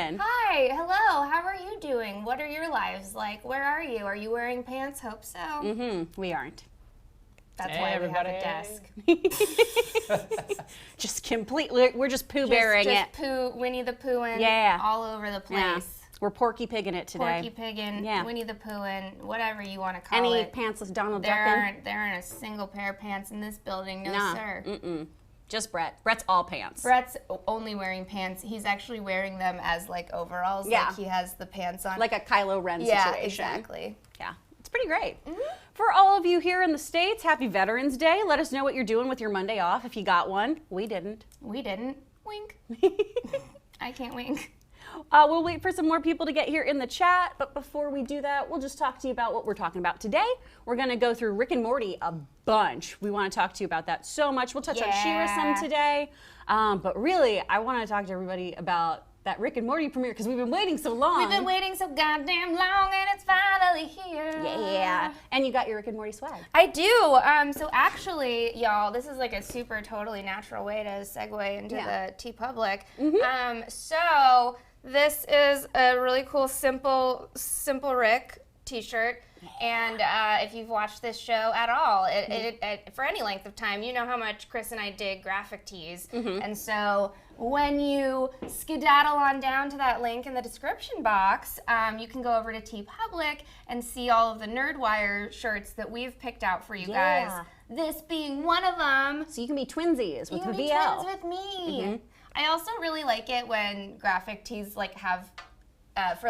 doing? Hi, hello, how are you doing? What are your lives like? Where are you? Are you wearing pants? Hope so. We aren't. That's why we have a desk. Just completely, we're just poo-bearing it. Just poo, Winnie the Poohin' all over the place. Yeah. We're Porky Piggin' it today. Porky Piggin', Winnie the Poohin', whatever you want to call Any it. pantsless Donald There Duckin'? aren't a single pair of pants in this building, no sir. Just Brett. Brett's all pants. Brett's only wearing pants. He's actually wearing them as like overalls. Yeah. Like he has the pants on. Like a Kylo Ren situation. Yeah, exactly. Yeah, it's pretty great. For all of you here in the States, happy Veterans Day. Let us know what you're doing with your Monday off if you got one. We didn't. We didn't. Wink. I can't wink. We'll wait for some more people to get here in the chat, but before we do that, we'll just talk to you about what we're talking about today. We're going to go through Rick and Morty a bunch. We want to talk to you about that so much. We'll touch on She-Ra some today, but really, I want to talk to everybody about that Rick and Morty premiere because we've been waiting so long. We've been waiting so goddamn long, and it's finally here. Yeah, and you got your Rick and Morty swag. I do. So actually, y'all, this is like a super totally natural way to segue into the TeePublic. So this is a really cool, simple Rick t-shirt. And if you've watched this show at all, for any length of time, you know how much Kris and I dig graphic tees. And so when you skedaddle on down to that link in the description box, you can go over to TeePublic and see all of the NerdWire shirts that we've picked out for you guys. This being one of them. So you can be twinsies with the VL. You can be twins with me. I also really like it when graphic tees like have,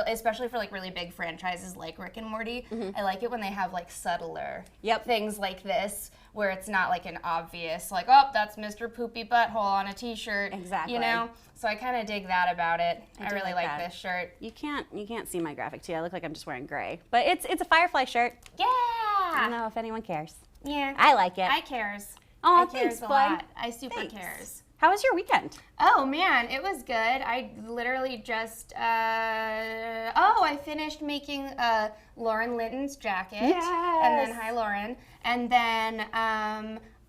especially for like really big franchises like Rick and Morty, I like it when they have like subtler things like this, where it's not like an obvious like, oh, that's Mr. Poopy Butthole on a t-shirt. Exactly. You know? So I kind of dig that about it. I really like this shirt. You can't see my graphic tee. I look like I'm just wearing gray, but it's a Firefly shirt. Yeah. I don't know if anyone cares. Yeah. I like it. I cares. Oh, I cares thanks, a bud. lot. I super cares. How was your weekend? Oh man, it was good. I literally just, I finished making Lauren Linton's jacket. Yes. And then, hi Lauren. And then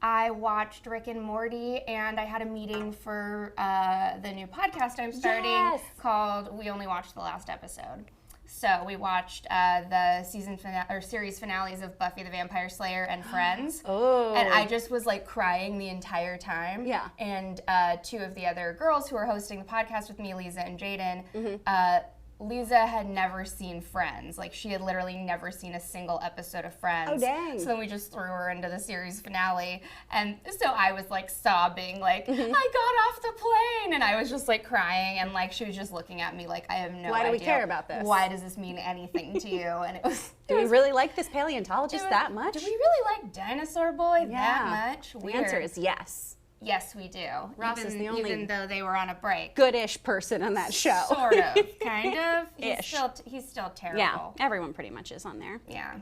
I watched Rick and Morty, and I had a meeting for the new podcast I'm starting called We Only Watched the Last Episode. So we watched the series finales of Buffy the Vampire Slayer and Friends. And I just was like crying the entire time. Yeah. And two of the other girls who are hosting the podcast with me, Lisa and Jaden, Lisa had never seen Friends. Like, she had literally never seen a single episode of Friends. Oh, dang. So then we just threw her into the series finale. And so I was, like, sobbing, like, I got off the plane. And I was just, like, crying. And, like, she was just looking at me like, I have no idea. Why do we care about this? Why does this mean anything to you? And it was... Do we really like this paleontologist that much? Do we really like Dinosaur Boy that much? The answer is yes. Yes, we do. Ross is the only even though they were on a break. Goodish person on that show. Sort of, kind of. Ish. He's still terrible. Yeah, everyone pretty much is on there. Yeah.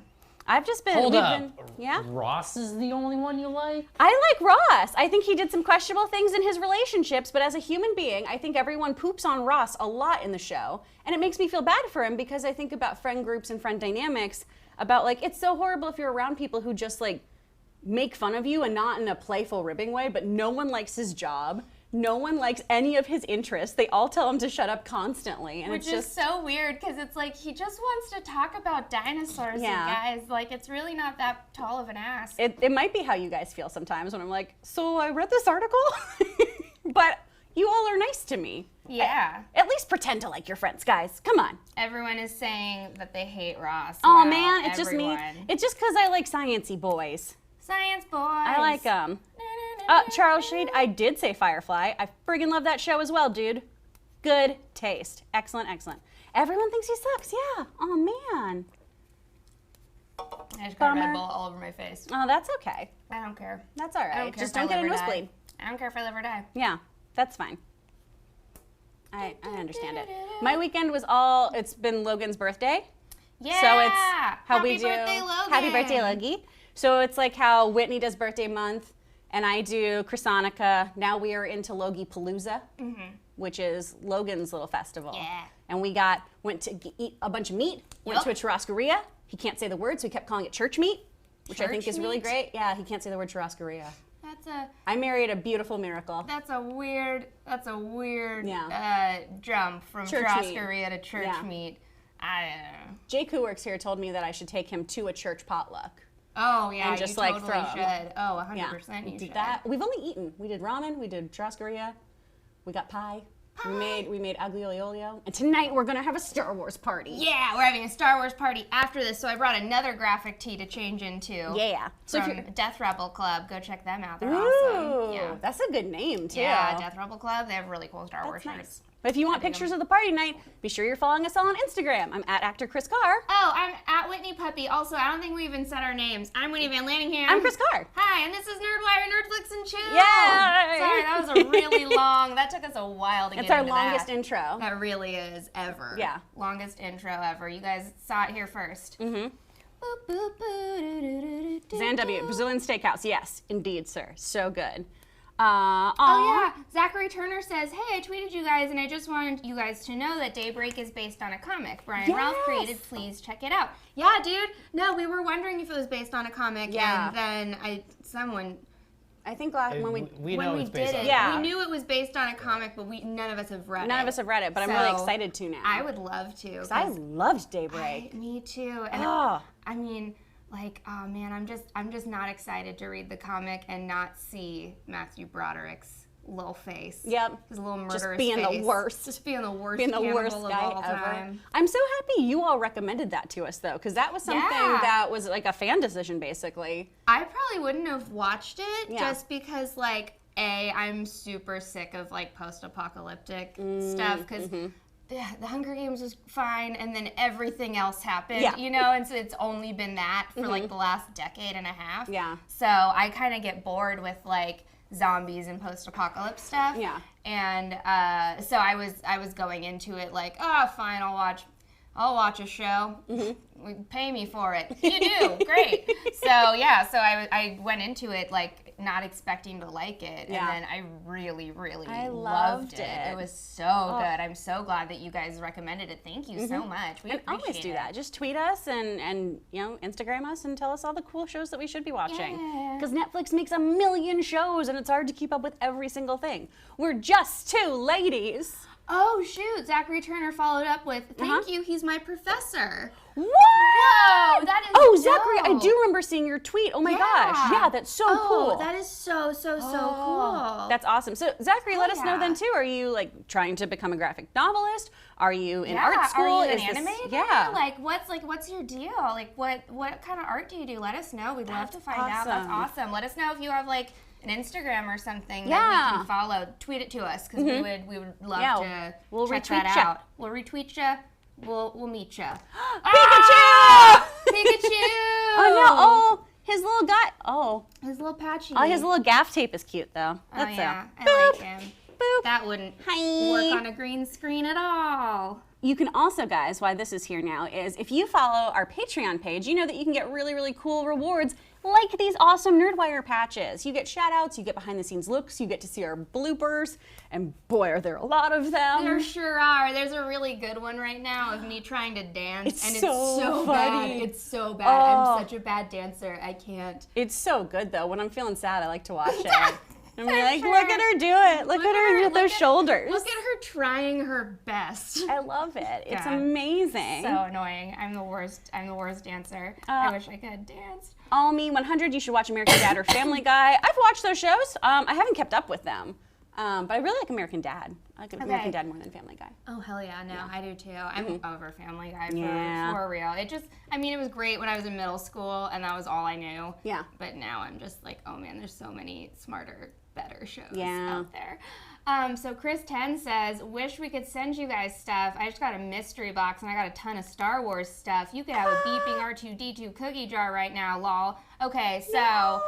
I've just been. Hold up. Yeah. Ross is the only one you like? I like Ross. I think he did some questionable things in his relationships, but as a human being, I think everyone poops on Ross a lot in the show, and it makes me feel bad for him because I think about friend groups and friend dynamics. About like it's so horrible if you're around people who just like make fun of you and not in a playful ribbing way, but no one likes his job. No one likes any of his interests. They all tell him to shut up constantly. And Which is so weird because it's like he just wants to talk about dinosaurs, you guys. Like, it's really not that tall of an ask. It might be how you guys feel sometimes when I'm like, so I read this article, but you all are nice to me. Yeah. At least pretend to like your friends, guys. Come on. Everyone is saying that they hate Ross. Oh, man, it's just me. It's just because I like sciencey boys. Science boys. I like Charles Shade, I did say Firefly. I friggin' love that show as well, dude. Good taste. Excellent, excellent. Everyone thinks he sucks, yeah. Oh, man. I just got Red Bull all over my face. Oh, that's okay. I don't care. That's all right. I don't care just don't get a nosebleed. I don't care if I live or die. Yeah, that's fine. I understand it. My weekend was it's been Logan's birthday. Yeah. So it's how we do. Happy birthday, Logan. Happy birthday, Logie. So it's like how Whitney does birthday month, and I do Chrisonica. Now we are into Logie Palooza, which is Logan's little festival. Yeah. And we went to eat a bunch of meat, went to a churrascaria. He can't say the word, so he kept calling it church meat, which I think is really great. Yeah, he can't say the word churrascaria. I married a beautiful miracle. That's a weird Yeah. jump from Church Troscaria to church meet. I don't know. Jake, who works here, told me that I should take him to a church potluck. Oh, yeah, and just, you like, totally throw 'em. should. Oh, 100% Yeah. you Did should. that. We've only eaten. We did ramen, we did Troscaria, we got pie. We made aglio e olio. And tonight we're gonna have a Star Wars party. Yeah, we're having a Star Wars party after this, so I brought another graphic tee to change into. Yeah. So From Death Rebel Club. Go check them out. They're Ooh, awesome. Yeah. that's a good name too. Yeah, Death Rebel Club. They have really cool Star Wars Nice. shirts. But if you want pictures of the party night, be sure you're following us all on Instagram. I'm at actor Kris Carr. Oh, I'm at Whitney Puppy. Also, I don't think we even said our names. I'm Whitney Van Laningham. I'm Kris Carr. Hi, and this is NerdWire, Nerdflix, and Chill. Yay! Sorry, that was a really long. That took us a while to get It's our into longest that. intro. That really is ever. Yeah. Longest intro ever. You guys saw it here first. Mm-hmm. Zanw, Brazilian Steakhouse. Yes, indeed, sir. So good. Oh yeah, Zachary Turner says, "Hey, I tweeted you guys, and I just wanted you guys to know that Daybreak is based on a comic Brian Ralph created. Please check it out." Yeah, dude. No, we were wondering if it was based on a comic, and then I think when we know it's based on. Yeah. we knew it was based on a comic, but none of us have read it. None of us have read it, but I'm really excited to now. I would love to. 'Cause I loved Daybreak. Me too. And I mean, like, oh man, I'm just not excited to read the comic and not see Matthew Broderick's little face. Yep. His little murderous Just being face. the worst. Just being the worst. Being the worst cannibal guy of all ever. time. I'm so happy you all recommended that to us though, because that was something that was like a fan decision basically. I probably wouldn't have watched it Yeah. just because, like, I'm super sick of like post-apocalyptic stuff because. The Hunger Games was fine, and then everything else happened, you know, and so it's only been that for like the last decade and a half. Yeah. So I kind of get bored with like zombies and post-apocalypse stuff. Yeah. And so I was going into it like, oh, fine, I'll watch a show. Pay me for it. You do, great. So I went into it like not expecting to like it, and then I really, really loved it. It was so good. I'm so glad that you guys recommended it. Thank you so much. We And appreciate always do it. that. Just tweet us and you know, Instagram us and tell us all the cool shows that we should be watching. Because Netflix makes 1 million shows and it's hard to keep up with every single thing. We're just two ladies. Oh shoot! Zachary Turner followed up with, "Thank you. He's my professor." What? Whoa, that is Oh, dope. Zachary, I do remember seeing your tweet. Oh my gosh. Yeah, that's so cool. That is so cool. That's awesome. So Zachary, let us know then too. Are you like trying to become a graphic novelist? Are you in art school? Are you an Is this- animator? Yeah. Like what's your deal? Like what kind of art do you do? Let us know. We'd love to find out. That's awesome. Let us know if you have like an Instagram or something that we can follow. Tweet it to us because we would love to we'll check retweet that ya. out. We'll retweet you. We'll meet you. Pikachu! Pikachu! Oh no! Oh, his little guy. Oh, His little patchy. oh, his little gaff tape is cute though. That's yeah, I boop, like him. boop. That wouldn't Hi. work on a green screen at all. You can also, guys, why this is here now is if you follow our Patreon page, you know that you can get really, really cool rewards like these awesome NerdWire patches. You get shout outs, you get behind the scenes looks, you get to see our bloopers, and boy, are there a lot of them. There sure are. There's a really good one right now of me trying to dance, and it's so funny. bad. It's so bad. Oh. I'm such a bad dancer. I can't. It's so good though. When I'm feeling sad, I like to watch it. I'm like, sure. look at her do it. Look at her with those shoulders. Look at her trying her best. I love it. It's God. amazing. So annoying. I'm the worst. I'm the worst dancer. I wish I could dance. All Me 100, you should watch American Dad or Family Guy. I've watched those shows. I haven't kept up with them. But I really like American Dad. I like American Dad more than Family Guy. Oh, hell yeah. No, I do too. I'm over Family Guy Yeah. for real. It was great when I was in middle school and that was all I knew. Yeah. But now I'm just like, oh man, there's so many smarter, better shows Yeah. out there. So Chris 10 says, wish we could send you guys stuff. I just got a mystery box and I got a ton of Star Wars stuff. You could have a beeping R2-D2 cookie jar right now, lol. Okay, so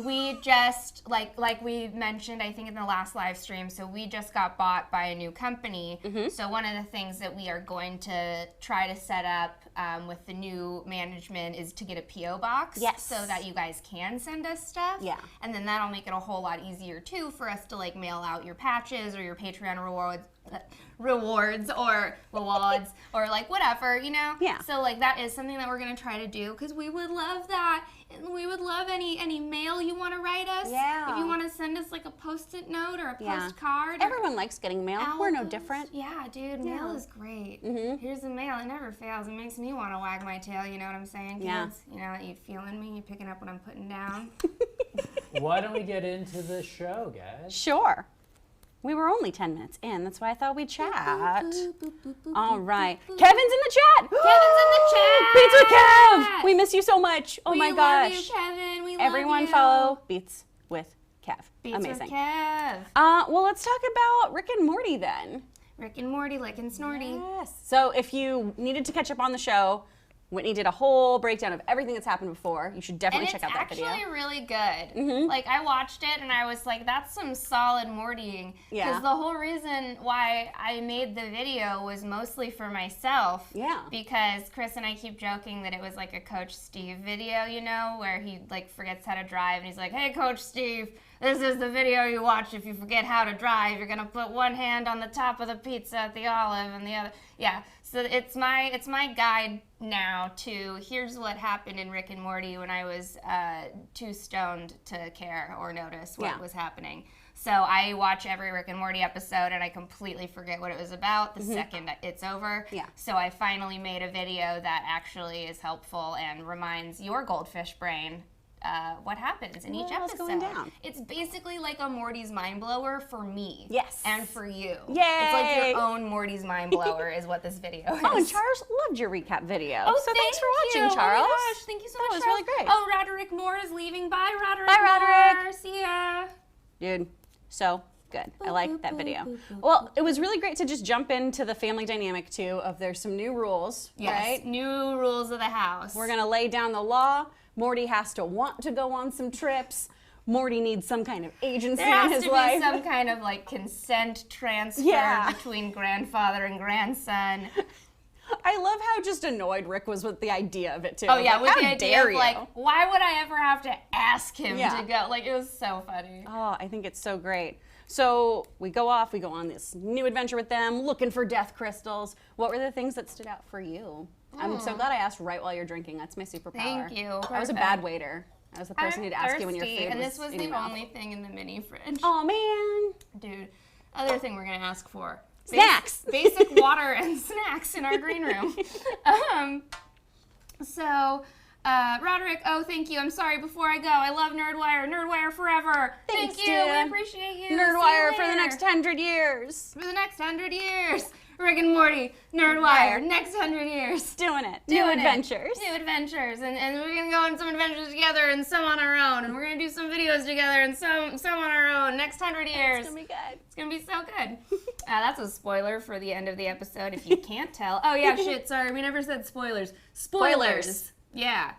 we just, like we mentioned, I think in the last live stream, so we just got bought by a new company. So one of the things that we are going to try to set up with the new management is to get a P.O. box. Yes. So that you guys can send us stuff. Yeah. And then that'll make it a whole lot easier too for us to like mail out your patches or your Patreon rewards or rewards or like whatever, you know? Yeah. So like that is something that we're gonna try to do because we would love that. And we would love any mail you want to write us. Yeah. If you want to send us like a post-it note or a Yeah. postcard. Everyone likes getting mail. We're no different. Yeah, dude, mail is great. Here's the mail. It never fails. It makes me want to wag my tail. You know what I'm saying, kids? Yeah. You know, you feeling me? You picking up what I'm putting down? Why don't we get into the show, guys? Sure. We were only 10 minutes in. That's why I thought we'd chat. All right. Kevin's in the chat. Kevin's in the chat. Beats with Kev. We miss you so much. Oh my We gosh. love you, Kevin. We love Everyone you. follow Beats with Kev. Beats Amazing. with Kev. Well, let's talk about Rick and Morty then. Rick and Morty, Lick and Snorty. Yes. So if you needed to catch up on the show, Whitney did a whole breakdown of everything that's happened before. You should definitely check out that video. And it's actually really good. Like, I watched it and I was like, that's some solid Mortying. Yeah. Because the whole reason why I made the video was mostly for myself. Yeah. Because Kris and I keep joking that it was like a Coach Steve video, you know, where he like forgets how to drive and he's like, hey, Coach Steve, this is the video you watch if you forget how to drive. You're gonna put one hand on the top of the pizza at the olive and the other. Yeah. So it's my guide now to here's what happened in Rick and Morty when I was too stoned to care or notice what was happening. So I watch every Rick and Morty episode and I completely forget what it was about the second it's over. Yeah. So I finally made a video that actually is helpful and reminds your goldfish brain what happens in each What's episode. going down. It's basically like a Morty's Mind Blower for me. Yes. And for you. Yay. It's like your own Morty's Mind Blower is what this video is. Oh, and Charles loved your recap video. Oh, so thanks for thank watching, you. Charles. Oh my gosh, thank you so That much, was Charles. really great. Oh, Roderick Moore is leaving. Bye, Roderick Bye, Roderick. Moore. See ya. Dude, so good. I like that video. Well, it was really great to just jump into the family dynamic too of there's some new rules, Yes, right? new rules of the house. We're gonna lay down the law. Morty has to want to go on some trips. Morty needs some kind of agency There in has his to life. be some kind of like consent transfer Yeah. between grandfather and grandson. I love how just annoyed Rick was with the idea of it too. Oh yeah, Like, with how the idea dare of you? like, why would I ever have to ask him Yeah. to go? Like, it was so funny. Oh, I think it's so great. So we go on this new adventure with them, looking for death crystals. What were the things that stood out for you? I'm so glad I asked right while you're drinking. That's my superpower. Thank you. I was a bad waiter. I was the person I'm who'd ask you when your thirsty, food and was this was in the your mouth. only thing in the mini fridge. Oh man. Dude, other thing we're gonna ask for. Snacks. Basic water and snacks in our green room. Roderick, oh, thank you. I'm sorry, before I go, I love NerdWire. NerdWire forever. Thanks, Thank you. dude. We appreciate you. See you NerdWire for the later. next 100 years. For the next 100 years. Rick and Morty, NerdWire, next 100 years. Doing it. New Doing it. adventures. New adventures. And we're going to go on some adventures together and some on our own. And we're going to do some videos together and some on our own. Next 100 years. It's gonna be good. It's going to be so good. That's a spoiler for the end of the episode if you can't tell. Oh, yeah, shit, sorry. We never said spoilers. Spoilers. Yeah.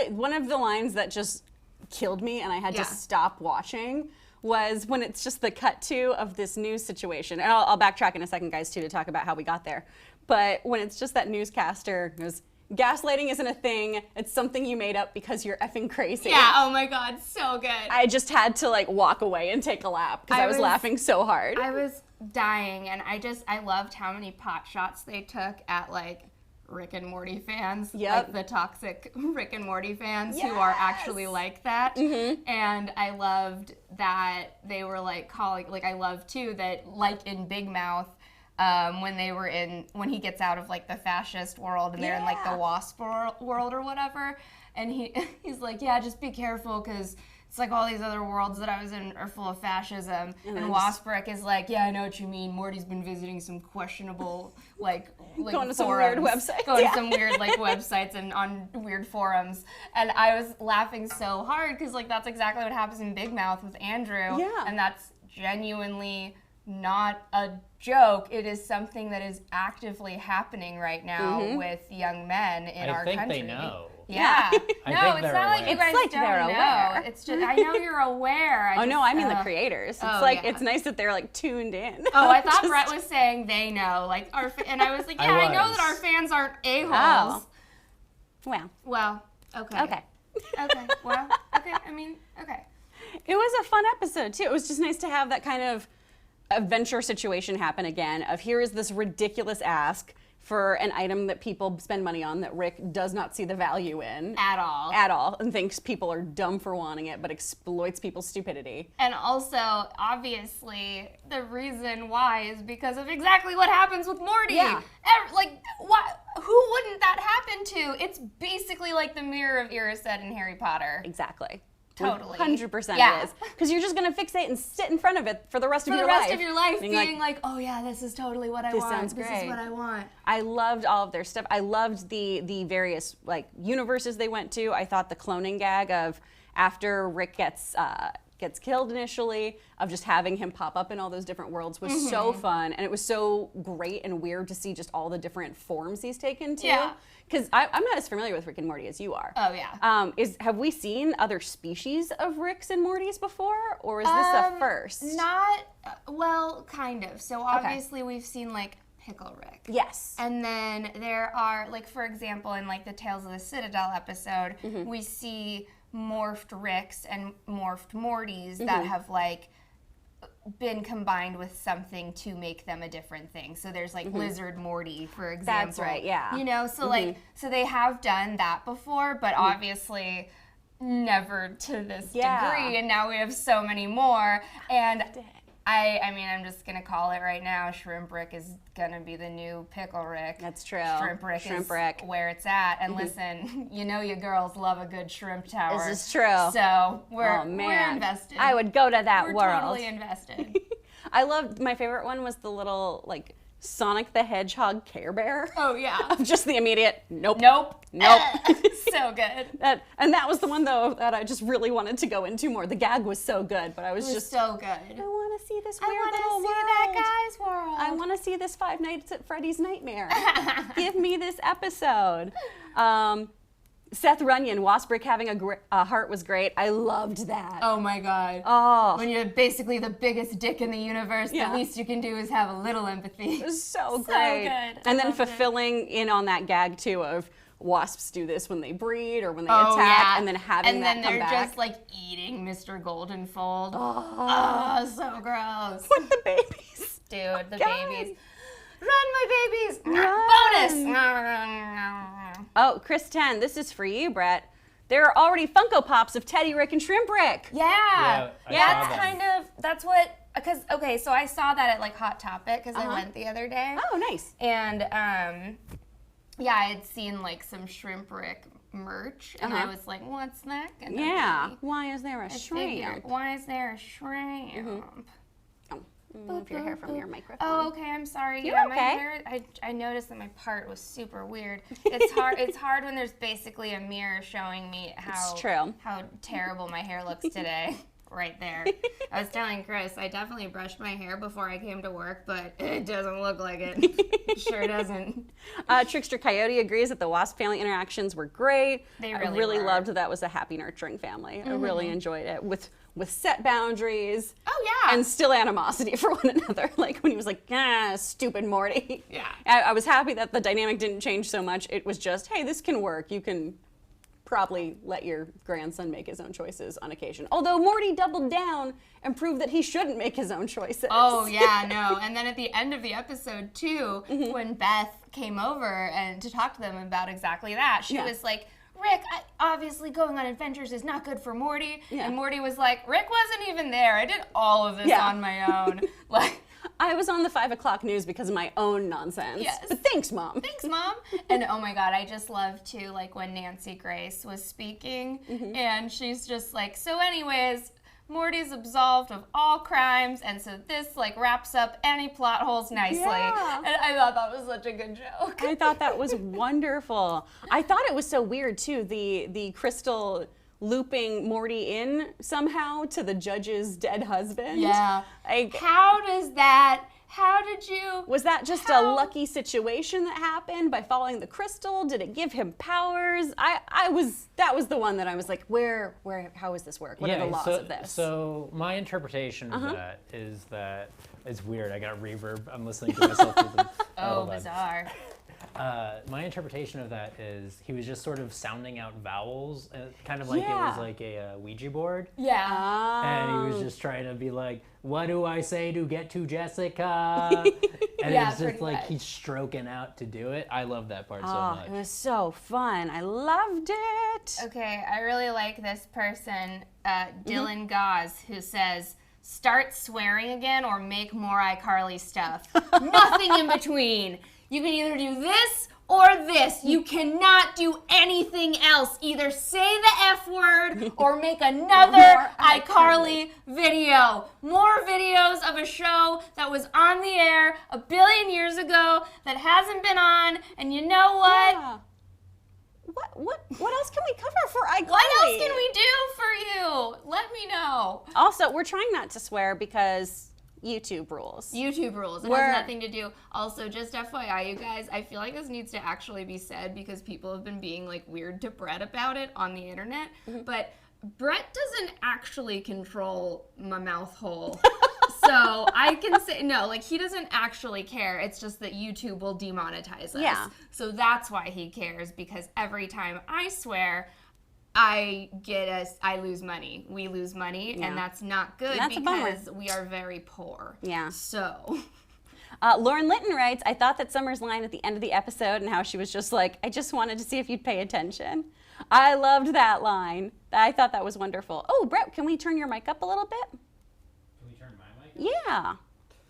One of the lines that just killed me and I had Yeah. to stop watching was when it's just the cut to of this news situation. And I'll backtrack in a second, guys, too, to talk about how we got there. But when it's just that newscaster goes, gaslighting isn't a thing. It's something you made up because you're effing crazy. Yeah, oh my God, so good. I just had to like walk away and take a lap because I was laughing so hard. I was dying, and I loved how many pot shots they took at like Rick and Morty fans. Yep. Like the toxic Rick and Morty fans who are actually like that. And I loved that they were like calling, like I love too that like in Big Mouth, when he gets out of like the fascist world and they're in like the WASP world or whatever, and he's like, yeah, just be careful because it's like all these other worlds that I was in are full of fascism. And Wasperick is like, yeah, I know what you mean. Morty's been visiting some questionable like Going to forums. some weird websites. Going to some weird like websites and on weird forums. And I was laughing so hard because like that's exactly what happens in Big Mouth with Andrew. Yeah. And that's genuinely not a joke. It is something that is actively happening right now with young men in our country. I think they know. Yeah. I No, think it's they're not like aware. you guys It's like don't they're know. aware. It's just I know you're aware. Oh no, I mean the creators. It's like yeah. it's nice that they're like tuned in. Oh, I thought Brett was saying they know, like and I was like, yeah, I know was. that our fans aren't a-holes. Oh. Well, Well, okay. okay. Okay. Well, okay. I mean, okay. It was a fun episode too. It was just nice to have that kind of adventure situation happen again of here is this ridiculous ask for an item that people spend money on that Rick does not see the value in. At all. And thinks people are dumb for wanting it, but exploits people's stupidity. And also, obviously, the reason why is because of exactly what happens with Morty. Yeah. Who wouldn't that happen to? It's basically like the Mirror of Erised in Harry Potter. Exactly. Totally. 100% Yeah. it is. Because you're just going to fixate and sit in front of it for the rest of your life. For the rest of your life, being like, oh yeah, this is totally what I this want. sounds This great. is what I want. I loved all of their stuff. I loved the various like universes they went to. I thought the cloning gag of after Rick gets killed initially, of just having him pop up in all those different worlds was so fun, and it was so great and weird to see just all the different forms he's taken too. Yeah. Because I'm not as familiar with Rick and Morty as you are. Oh yeah. Have we seen other species of Ricks and Mortys before, or is this a first? Not well, kind of. So obviously we've seen like Pickle Rick. Yes. And then there are, like, for example, in like the Tales of the Citadel episode, we see morphed Ricks and morphed Mortys that have like been combined with something to make them a different thing. So there's like Lizard Morty, for example. That's right, yeah. You know, so like, so they have done that before, but obviously never to this degree. And now we have so many more. And I mean, I'm just going to call it right now. Shrimp Rick is going to be the new Pickle Rick. That's true. Shrimp Rick is where it's at. And listen, you know you girls love a good shrimp tower. This is true. So we're invested. I would go to that we're world. Totally invested. I loved, my favorite one was the little, like, Sonic the Hedgehog Care Bear. Oh, yeah. Of just the immediate, nope. So good. And that was the one, though, that I just really wanted to go into more. The gag was so good, but I was just so good. I want to see this I weird want little to see world. that guy's world. I want to see this Five Nights at Freddy's Nightmare. Give me this episode. Seth Runyon, Wasp Rick having a heart was great. I loved that. Oh my God. Oh. When you're basically the biggest dick in the universe, the least you can do is have a little empathy. It was so great. Good. And then fulfilling in on that gag too of wasps do this when they breed or when they attack, and then having that come back. And then they're just like eating Mr. Goldenfold. Oh, so gross. With the babies. Dude, the God. babies. Run, my babies! Run. Bonus! Oh, Kris 10, this is for you, Brett. There are already Funko Pops of Teddy Rick and Shrimp Rick. Yeah. I saw That's that. kind of, that's what, because, okay, so I saw that at like Hot Topic because I went the other day. Oh, nice. And, yeah, I had seen like some Shrimp Rick merch, and I was like, what's that gonna be? Why is there a Figured, shrimp? why is there a shrimp? Move your hair from your microphone. Oh, okay. I'm sorry. You're yeah, okay. My hair. I noticed that my part was super weird. It's hard. It's hard when there's basically a mirror showing me how terrible my hair looks today. Right there. I was telling Kris, I definitely brushed my hair before I came to work, but it doesn't look like it. It sure doesn't. Trickster Coyote agrees that the Wasp family interactions were great. They I really really were. loved that was a happy, nurturing family. I really enjoyed it with set boundaries. Oh, yeah. And still animosity for one another. Like when he was like, stupid Morty. Yeah. I was happy that the dynamic didn't change so much. It was just, hey, this can work. You can probably let your grandson make his own choices on occasion. Although Morty doubled down and proved that he shouldn't make his own choices. Oh, yeah, no. And then at the end of the episode, too, when Beth came over and to talk to them about exactly that, she was like, Rick, obviously going on adventures is not good for Morty. Yeah. And Morty was like, Rick wasn't even there. I did all of this on my own. Like, I was on the 5 o'clock news because of my own nonsense. Yes. But thanks, Mom. Thanks, Mom. And oh my God, I just love too, like when Nancy Grace was speaking and she's just like, so anyways, Morty's absolved of all crimes, and so this like wraps up any plot holes nicely. Yeah. And I thought that was such a good joke. I thought that was wonderful. I thought it was so weird too, the crystal looping Morty in somehow to the judge's dead husband. Yeah. Like, How did you? was that just a lucky situation that happened by following the crystal? Did it give him powers? That was the one that I was like, how does this work? What are the laws of this? So my interpretation of that is that it's weird. I got reverb. I'm listening to myself through the Oh, bizarre. My interpretation of that is he was just sort of sounding out vowels, kind of like it was like a Ouija board. Yeah. And he was just trying to be like, what do I say to get to Jessica? And Yeah, it's just pretty like much. he's stroking out to do it. I love that part so Oh, much. it was so fun. I loved it. Okay, I really like this person, Dylan Gauze, who says, start swearing again or make more iCarly stuff. Nothing in between. You can either do this or this. You cannot do anything else. Either say the F word or make another iCarly video. More videos of a show that was on the air 1 billion years ago that hasn't been on. And you know what? Yeah. What else can we cover for iCarly? What else can we do for you? Let me know. Also, we're trying not to swear because YouTube rules. YouTube rules. It has nothing to do. Also, just FYI, you guys, I feel like this needs to actually be said because people have been being like weird to Brett about it on the internet. But Brett doesn't actually control my mouth hole. So I can say, no, like he doesn't actually care. It's just that YouTube will demonetize us. Yeah. So that's why he cares, because every time I swear, I lose money. We lose money, and that's not good That's a bummer. because we are very poor. Yeah. So. Lauren Litton writes, I thought that Summer's line at the end of the episode and how she was just like, I just wanted to see if you'd pay attention. I loved that line. I thought that was wonderful. Oh, Brett, can we turn your mic up a little bit? Can we turn my mic up? Yeah.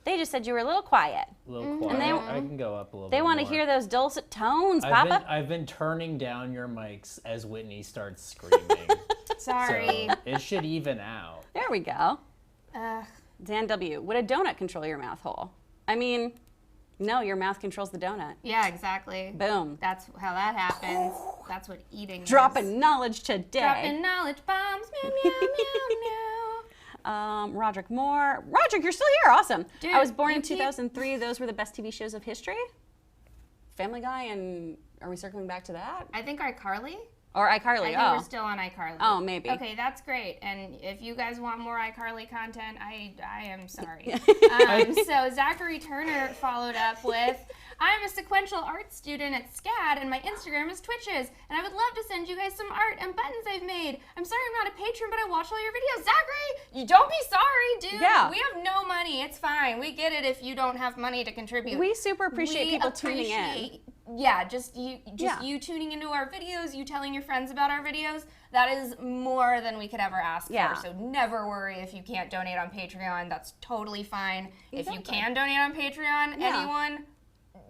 They just said you were a little quiet. A little quiet. I can go up a little bit They want to more. hear those dulcet tones, Papa. I've been turning down your mics as Whitney starts screaming. Sorry. So it should even out. There we go. Ugh. Dan W., would a donut control your mouth hole? I mean, no, your mouth controls the donut. Yeah, exactly. Boom. That's how that happens. That's what eating is. Dropping knowledge today. Dropping knowledge bombs. Meow, meow, meow, meow. Roderick Moore. Roderick, you're still here. Awesome. Dude, I was born in you keep- 2003. Those were the best TV shows of history. Family Guy, and are we circling back to that? I think iCarly. Or I iCarly? think Oh. we're still on iCarly. Oh, maybe. Okay, that's great. And if you guys want more iCarly content, I am sorry. So Zachary Turner followed up with, I'm a sequential art student at SCAD, and my Instagram is Twitches, and I would love to send you guys some art and buttons I've made. I'm sorry I'm not a patron, but I watch all your videos. Zachary, you don't be sorry, dude. Yeah. We have no money. It's fine. We get it if you don't have money to contribute. We super appreciate We people tuning in. appreciate- Yeah, just Yeah. you tuning into our videos, you telling your friends about our videos. That is more than we could ever ask Yeah. for. So never worry if you can't donate on Patreon. That's totally fine. If you Exactly. can donate on Patreon, Yeah. anyone,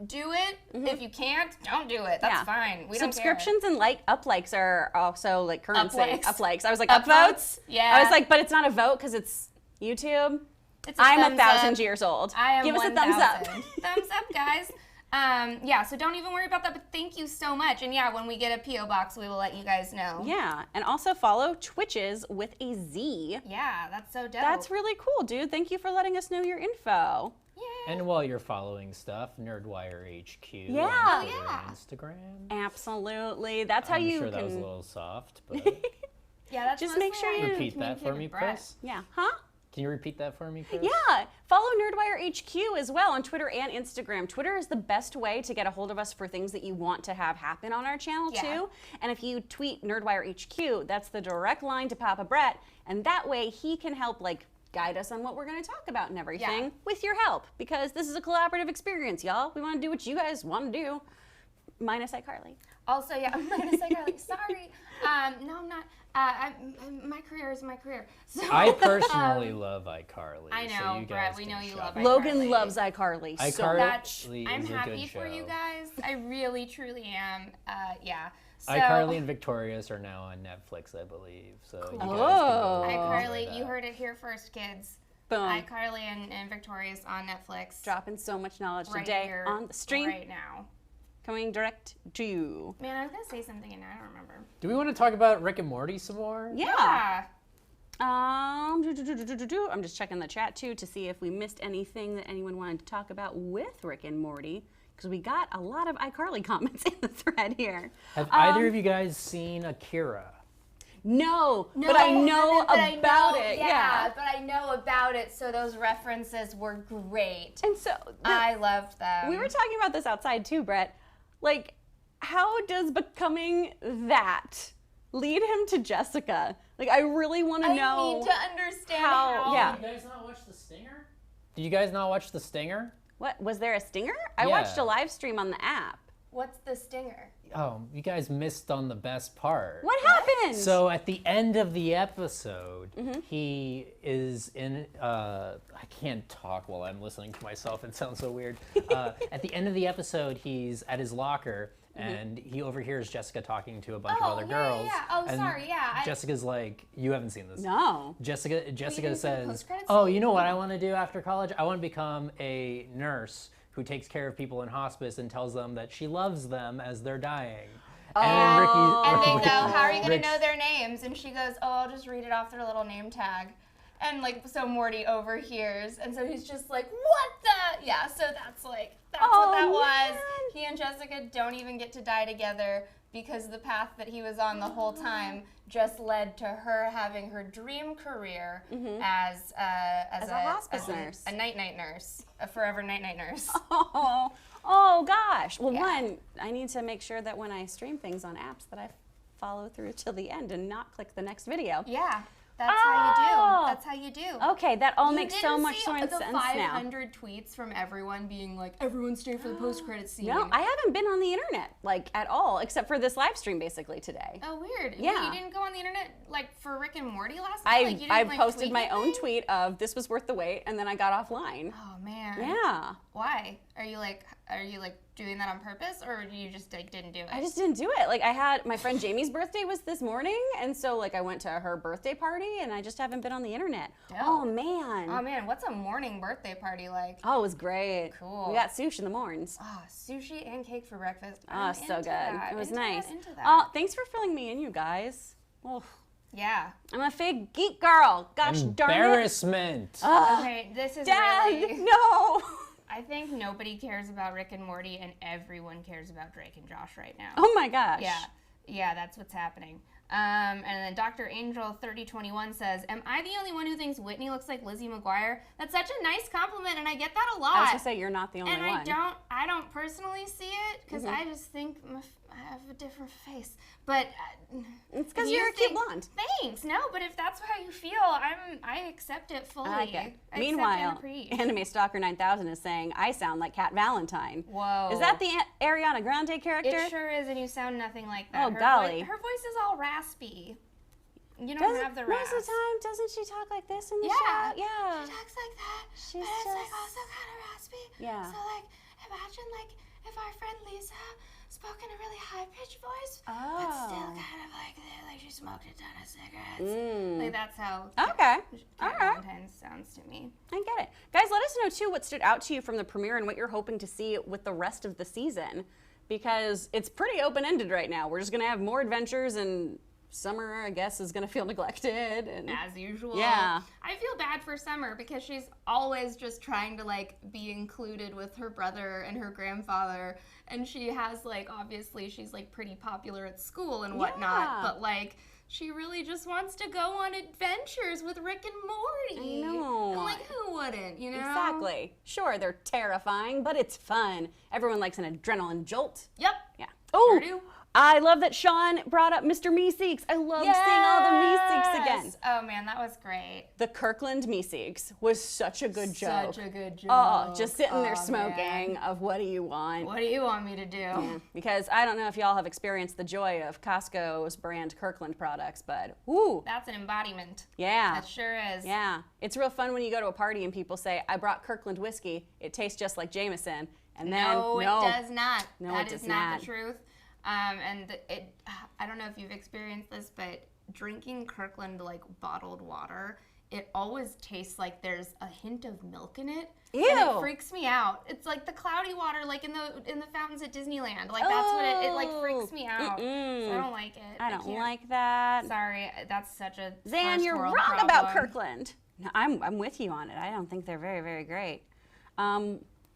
do it. If you can't, don't do it. That's Yeah. fine. We don't care. Subscriptions and up-likes are also like currency. Up-likes. Up-likes. I was like, Upvotes? upvotes? Yeah. I was like, but it's not a vote because it's YouTube. It's I'm thumbs 1,000 up. years old. I am Give us a 1,000. thumbs up. Thumbs up, guys. Yeah, so don't even worry about that, but thank you so much. And yeah, when we get a P.O. box, we will let you guys know. Yeah, and also follow Twitches with a Z. Yeah, that's so dope. That's really cool, dude. Thank you for letting us know your info. Yay. And while you're following stuff, NerdWire HQ Yeah. on Twitter yeah. and Instagram. Absolutely. That's how I'm you sure can. that was a little soft, but Yeah, that's Just make mostly sure how you repeat that for communicate me, with Brett. Kris. Yeah. Huh? Can you repeat that for me, Kris? Yeah, follow NerdWire HQ as well on Twitter and Instagram. Twitter is the best way to get a hold of us for things that you want to have happen on our channel Yeah. too. And if you tweet NerdWire HQ, that's the direct line to Papa Brett, and that way he can help like guide us on what we're going to talk about and everything Yeah. with your help, because this is a collaborative experience, y'all. We want to do what you guys want to do, minus iCarly. Also, yeah, minus iCarly. Sorry. No, I'm not. My career is my career. So, I personally love iCarly. I so know, you Brett, guys we can know you shop love it. Logan iCarly. loves iCarly. So iCarly That's, is I'm a good happy for show. you guys. I really, truly am. Yeah. So, iCarly and Victorious are now on Netflix, I believe. So you guys can Oh. go enjoy iCarly, that. you heard it here first, kids. boom, iCarly and Victorious on Netflix. dropping so much knowledge right today here, on the stream, right now. coming direct to you. Man, I was gonna say something and I don't remember. Do we want to talk about Rick and Morty some more? Yeah. I'm just checking the chat too to see if we missed anything that anyone wanted to talk about with Rick and Morty, because we got a lot of iCarly comments in the thread here. Have either of you guys seen Akira? No, but I know haven't, but I about know- it. Yeah, Yeah. but I know about it, so those references were great. And so I loved them. we were talking about this outside too, Brett. Like, how does becoming that lead him to Jessica? Like, I really want to know. I need to understand how. Yeah. Did you guys not watch The Stinger? Did you guys not watch The Stinger? What, was there a stinger? I Yeah. watched a live stream on the app. What's the stinger? Oh, you guys missed on the best part. What happened? So at the end of the episode, he is in. I can't talk while I'm listening to myself. It sounds so weird. At the end of the episode, he's at his locker and he overhears Jessica talking to a bunch of other girls. Yeah. Oh, and sorry. Yeah. Jessica's like, you haven't seen this. No. Jessica didn't see the says, post-credits "Oh, scene? you know what I want to do after college? I want to become a nurse who takes care of people in hospice and tells them that she loves them as they're dying." And then And they Ricky, go, how are you going to Rick's- know their names? And she goes, oh, I'll just read it off their little name tag. And like, so Morty overhears. And so he's just like, what the? Yeah, so that's what that was. man. He and Jessica don't even get to die together because the path that he was on the whole time just led to her having her dream career as a hospice nurse. A night-night nurse, a forever night-night nurse. Oh gosh. Well, Yeah. one, I need to make sure that when I stream things on apps that I follow through till the end and not click the next video. Yeah, that's how you do. Oh. That's how you do. Okay, that all You makes so didn't much see more the sense now. 500 tweets from everyone being like, everyone stay for the post-credit scene. No, I haven't been on the internet like at all, except for this live stream basically today. Oh, weird. Yeah. You didn't go on the internet like for Rick and Morty last night? Like, you I didn't, posted tweet my own anything? tweet of this was worth the wait, and then I got offline. Oh man. Yeah. Why? Are you like doing that on purpose, or you just like didn't do it? I just didn't do it. Like I had my friend Jamie's birthday was this morning, and so like I went to her birthday party, and I just haven't been on the internet. Dope. Oh man. Oh man, what's a morning birthday party like? Oh, it was great. Cool. We got sushi in the mornings. Oh, sushi and cake for breakfast. Oh, I'm so into good. that, It was into nice. That, into that. Oh, thanks for filling me in, you guys. Oh, Yeah. I'm a fake geek girl. Gosh darn it. Embarrassment. Okay, this is Dad, really... no. I think nobody cares about Rick and Morty, and everyone cares about Drake and Josh right now. Oh my gosh. Yeah, that's what's happening. And then Dr. Angel 3021 says, "Am I the only one who thinks Whitney looks like Lizzie McGuire?" That's such a nice compliment, and I get that a lot. I was gonna say you're not the only and one. I don't personally see it because I just think I have a different face. But It's because you you're a cute think- blonde. Thanks. No, but if that's how you feel, I accept it fully. I like it. I accept and Meanwhile, appreciate. Anime Stalker 9000 is saying I sound like Cat Valentine. Whoa. Is that the Ariana Grande character? It sure is, and you sound nothing like that. Oh, her golly. her voice is all raspy. You don't have the rasp. Most of the time, doesn't she talk like this in the Yeah. show? Yeah. She talks like that, She's but it's like just- also kind of raspy. Yeah. So like, imagine like if our friend Lisa spoke in a really high-pitched voice, but still Oh. kind of like she smoked a ton of cigarettes. Like that's how Okay. Cat All right. Valentine sounds to me. I get it. Guys, let us know too what stood out to you from the premiere and what you're hoping to see with the rest of the season. Because it's pretty open-ended right now. We're just gonna have more adventures, and Summer, I guess, is gonna feel neglected. And As usual. Yeah. I feel bad for Summer because she's always just trying to like be included with her brother and her grandfather, and she has like obviously she's like pretty popular at school and whatnot, Yeah. but like she really just wants to go on adventures with Rick and Morty. I know. And like who wouldn't, you know? Exactly. Sure, they're terrifying, but it's fun. Everyone likes an adrenaline jolt. Yep. Yeah. Oh, do. I love that Sean brought up Mr. Meeseeks. I love seeing all the Meeseeks again. Yes. Oh man, that was great. The Kirkland Meeseeks was such a good joke. Such a good joke. Oh, just sitting there Oh, smoking man. of what do you want? What do you want me to do? Because I don't know if y'all have experienced the joy of Costco's brand Kirkland products, but ooh, That's an embodiment. yeah. That sure is. Yeah, it's real fun when you go to a party and people say, I brought Kirkland whiskey. It tastes just like Jameson. And then, No, it does not. No, That it is does not not. the truth. I don't know if you've experienced this, but drinking Kirkland like bottled water, it always tastes like there's a hint of milk in it. And Ew. it freaks me out. It's like the cloudy water, like in the fountains at Disneyland. Like that's what it like freaks me out. So I don't like it. I don't can't- like that. Sorry, that's such a Zan, first you're world wrong about problem. Kirkland. No, I'm with you on it. I don't think they're very, very great.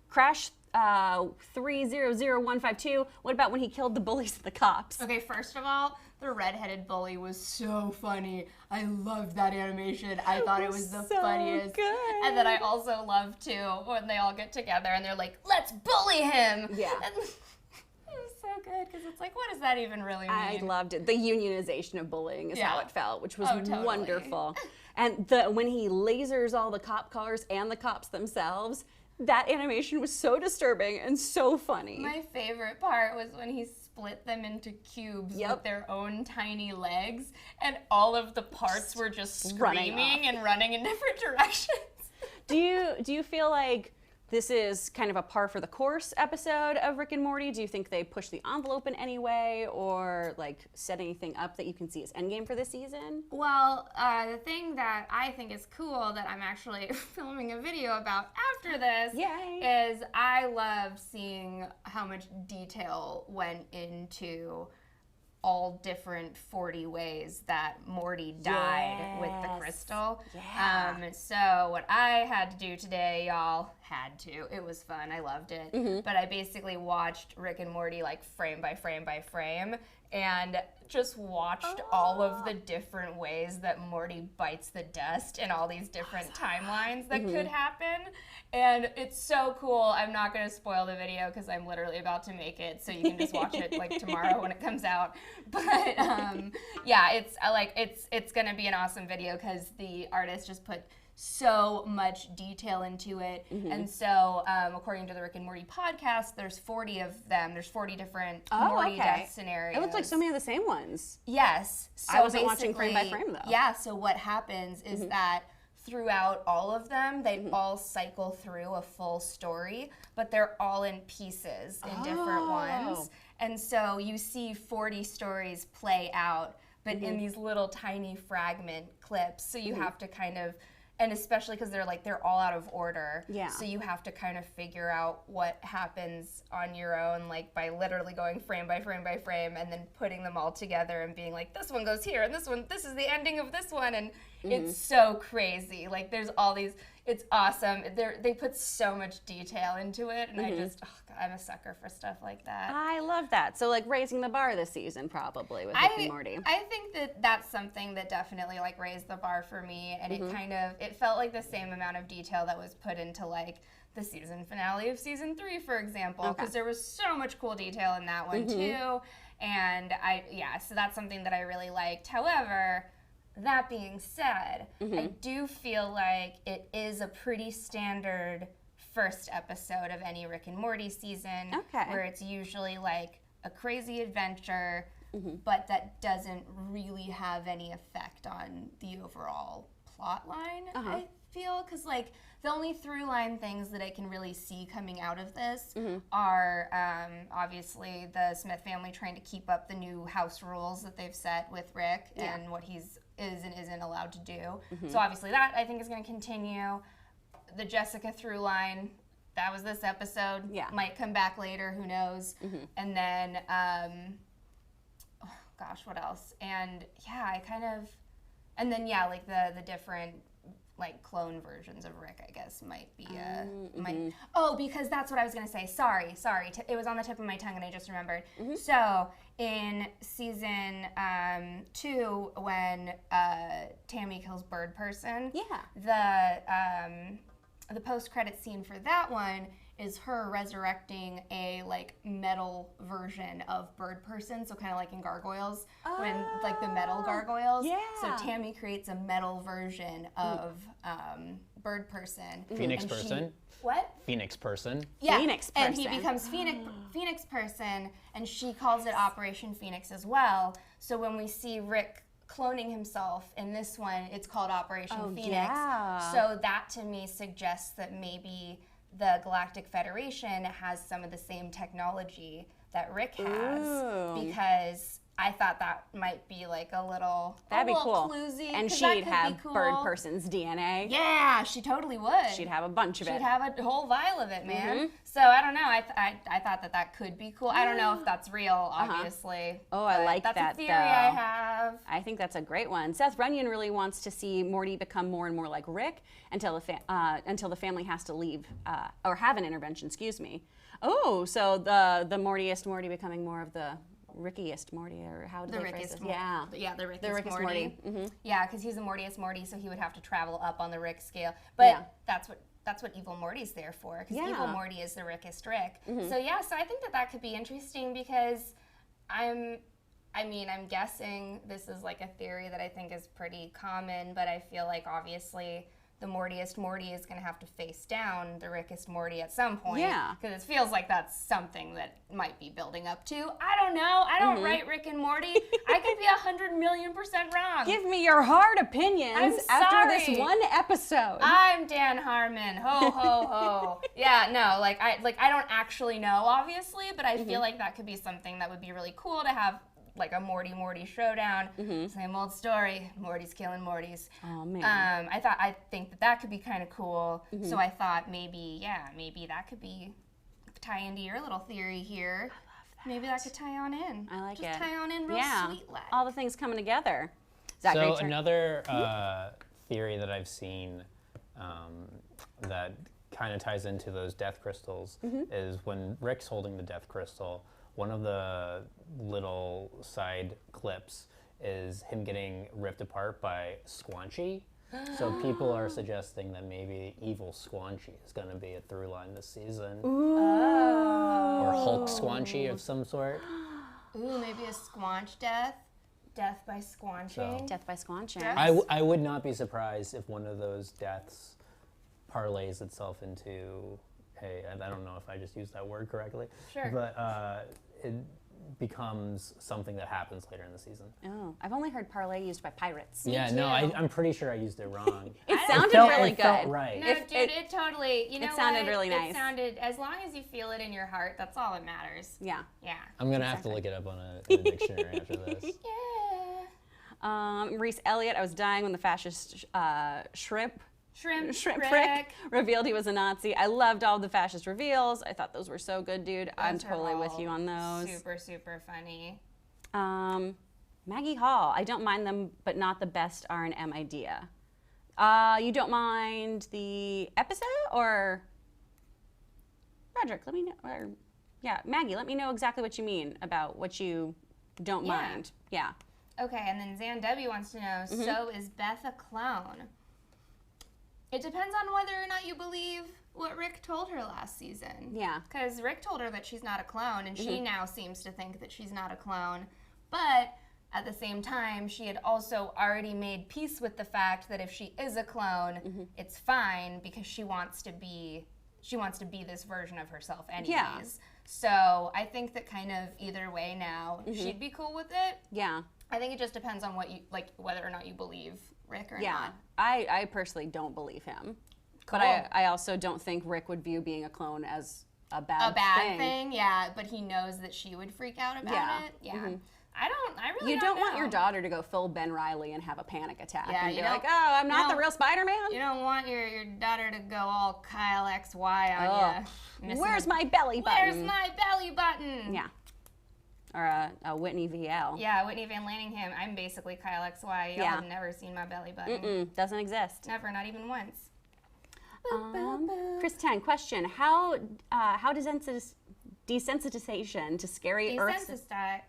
Crash 300152. What about when he killed the bullies and the cops? Okay, first of all, the redheaded bully was so funny. I loved that animation. I thought it was the so funniest. good. And then I also love too when they all get together and they're like, "Let's bully him." Yeah. And it was good because it's like, what does that even really mean? I loved it. The unionization of bullying is how it felt, which was totally. wonderful. And when he lasers all the cop cars and the cops themselves, that animation was so disturbing and so funny. My favorite part was when he split them into cubes with their own tiny legs, and all of the parts were just screaming and running in different directions. Do you feel like this is kind of a par for the course episode of Rick and Morty? Do you think they push the envelope in any way, or like set anything up that you can see as endgame for this season? Well, the thing that I think is cool that I'm actually filming a video about after this is I love seeing how much detail went into all different 40 ways that Morty died with the crystal. So what I had to do today, y'all, it was fun, I loved it, but I basically watched Rick and Morty like frame by frame by frame, and just watched all of the different ways that Morty bites the dust in all these different timelines that could happen. And it's so cool. I'm not going to spoil the video because I'm literally about to make it, so you can just watch it like tomorrow when it comes out. But yeah, it's going to be an awesome video because the artist just put so much detail into it. And so according to the Rick and Morty podcast, there's 40 of them. There's 40 different Morty death scenarios. It looked like so many of the same ones. Yes. So I wasn't watching frame by frame though. Yeah, so what happens is that throughout all of them, they all cycle through a full story, but they're all in pieces in different ones. And so you see 40 stories play out, but in these little tiny fragment clips. So you have to kind of, and especially because they're all out of order. Yeah. So you have to kind of figure out what happens on your own, like by literally going frame by frame by frame and then putting them all together and being like, this one goes here and this is the ending of this one. And it's so crazy. Like there's all these, it's awesome. They put so much detail into it, and I'm a sucker for stuff like that. I love that. So like raising the bar this season probably with Rick and Morty. I think that that's something that definitely like raised the bar for me, and it felt like the same amount of detail that was put into like the season finale of season 3, for example, because there was so much cool detail in that one too. And so that's something that I really liked. However, that being said, I do feel like it is a pretty standard first episode of any Rick and Morty season, where it's usually like a crazy adventure, but that doesn't really have any effect on the overall plot line, I feel, because like the only through line things that I can really see coming out of this are obviously the Smith family trying to keep up the new house rules that they've set with Rick and what he's is and isn't allowed to do. So obviously that I think is going to continue. The Jessica through line, that was this episode. Might come back later, who knows. And then, what else? And like the different like clone versions of Rick, I guess, might be because that's what I was gonna say. Sorry, it was on the tip of my tongue and I just remembered. So in season 2, when Tammy kills Bird Person, the post-credit scene for that one is her resurrecting a like metal version of Bird Person, so kind of like in Gargoyles, when like the metal gargoyles. So Tammy creates a metal version of Bird Person. Phoenix Person. What? Phoenix Person. Yeah. Phoenix Person. And he becomes Phoenix Person, and she calls it Operation Phoenix as well. So when we see Rick cloning himself in this one, it's called Operation Phoenix. So that to me suggests that maybe the Galactic Federation has some of the same technology that Rick has, because I thought that might be like a little cool. Cluesy, and she'd have Bird Person's DNA. Yeah, she totally would. She'd have a bunch of it. She'd have a whole vial of it, man. So I don't know. I thought that could be cool. I don't know if that's real, obviously. Oh, I like that. That's a theory I have. I think that's a great one. Seth Runyon really wants to see Morty become more and more like Rick until the family has to leave or have an intervention. Excuse me. Oh, so the Mortiest Morty becoming more of the Rickiest Morty, or how did they phrase it? Yeah, the Rickiest Morty. Yeah, because he's the Mortiest Morty, so he would have to travel up on the Rick scale. But that's what that's what evil Morty's there for, because Yeah. evil Morty is the Rickest Rick. So yeah, so I think that could be interesting, because I'm guessing this is like a theory that I think is pretty common, but I feel like obviously the Mortiest Morty is going to have to face down the Rickest Morty at some point. Yeah. Because it feels like that's something that might be building up to. I don't know. I don't write Rick and Morty. I could be 100,000,000% wrong. Give me your hard opinions I'm after this sorry. one episode. I'm Dan Harmon. Ho ho ho. Yeah, no, I don't actually know, obviously, but I feel like that could be something that would be really cool to have, like a Morty showdown. Same old story. Morty's killing Mortys. Oh man. I think that could be kind of cool. So I thought maybe that could be tie into your little theory here. I love that. Maybe that could tie on in. I like it. Just tie on in real sweet like. All the things coming together. Zach, So your turn. another theory that I've seen that kind of ties into those death crystals is when Rick's holding the death crystal, one of the little side clips is him getting ripped apart by Squanchy. So people are suggesting that maybe evil Squanchy is going to be a through line this season. Or Hulk Squanchy of some sort. Ooh, maybe a squanch death. Death by squanching. So- Death by squanching. Yeah. I would not be surprised if one of those deaths parlays itself into, hey, I don't know if I just used that word correctly, Sure. but it becomes something that happens later in the season. Oh, I've only heard parlay used by pirates. Yeah, no, too. I'm pretty sure I used it wrong. It I sounded felt, really it good. felt right. No, If dude, it- it totally, you know sounded what? really nice. It sounded, as long as you feel it in your heart, that's all that matters. Yeah. Yeah. I'm going to have to look it up on a dictionary after this. Yeah. Reese Elliott, I was dying when the fascist shrimp Shrimp Rick revealed he was a Nazi. I loved all the fascist reveals. I thought those were so good, dude. I'm Those are totally with all you on those. Super, super funny. Maggie Hall, I don't mind them, but not the best R&M idea. You don't mind the episode, or Roderick? Let me know. Or yeah, Maggie, let me know exactly what you mean about what you don't Yeah. mind. Yeah. Okay, and then Zan W wants to know, so is Beth a clown? It depends on whether or not you believe what Rick told her last season. Yeah. Because Rick told her that she's not a clown, and she now seems to think that she's not a clown. But at the same time, she had also already made peace with the fact that if she is a clone, it's fine, because she wants to be this version of herself anyways. Yeah. So I think that kind of either way now, she'd be cool with it. Yeah. I think it just depends on what you like, whether or not you believe Rick or Yeah. not. I personally don't believe him. Cool. But I also don't think Rick would view being a clone as a bad thing, yeah. But he knows that she would freak out about Yeah. it. Yeah. I really You don't don't want know. your daughter to go full Ben Riley and have a panic attack Yeah, and be you like, don't- oh, I'm not you the don't- real Spider-Man? You don't want your daughter to go all Kyle XY on Ugh. you. Where's my belly button? Where's my belly button? Yeah. Or a Whitney VL. Yeah, Whitney Van Laningham. I'm basically Kyle XY. Y'all Yeah. have never seen my belly button. Doesn't exist. Never, not even once. Chris 10, question. How desensitization to scary Earth...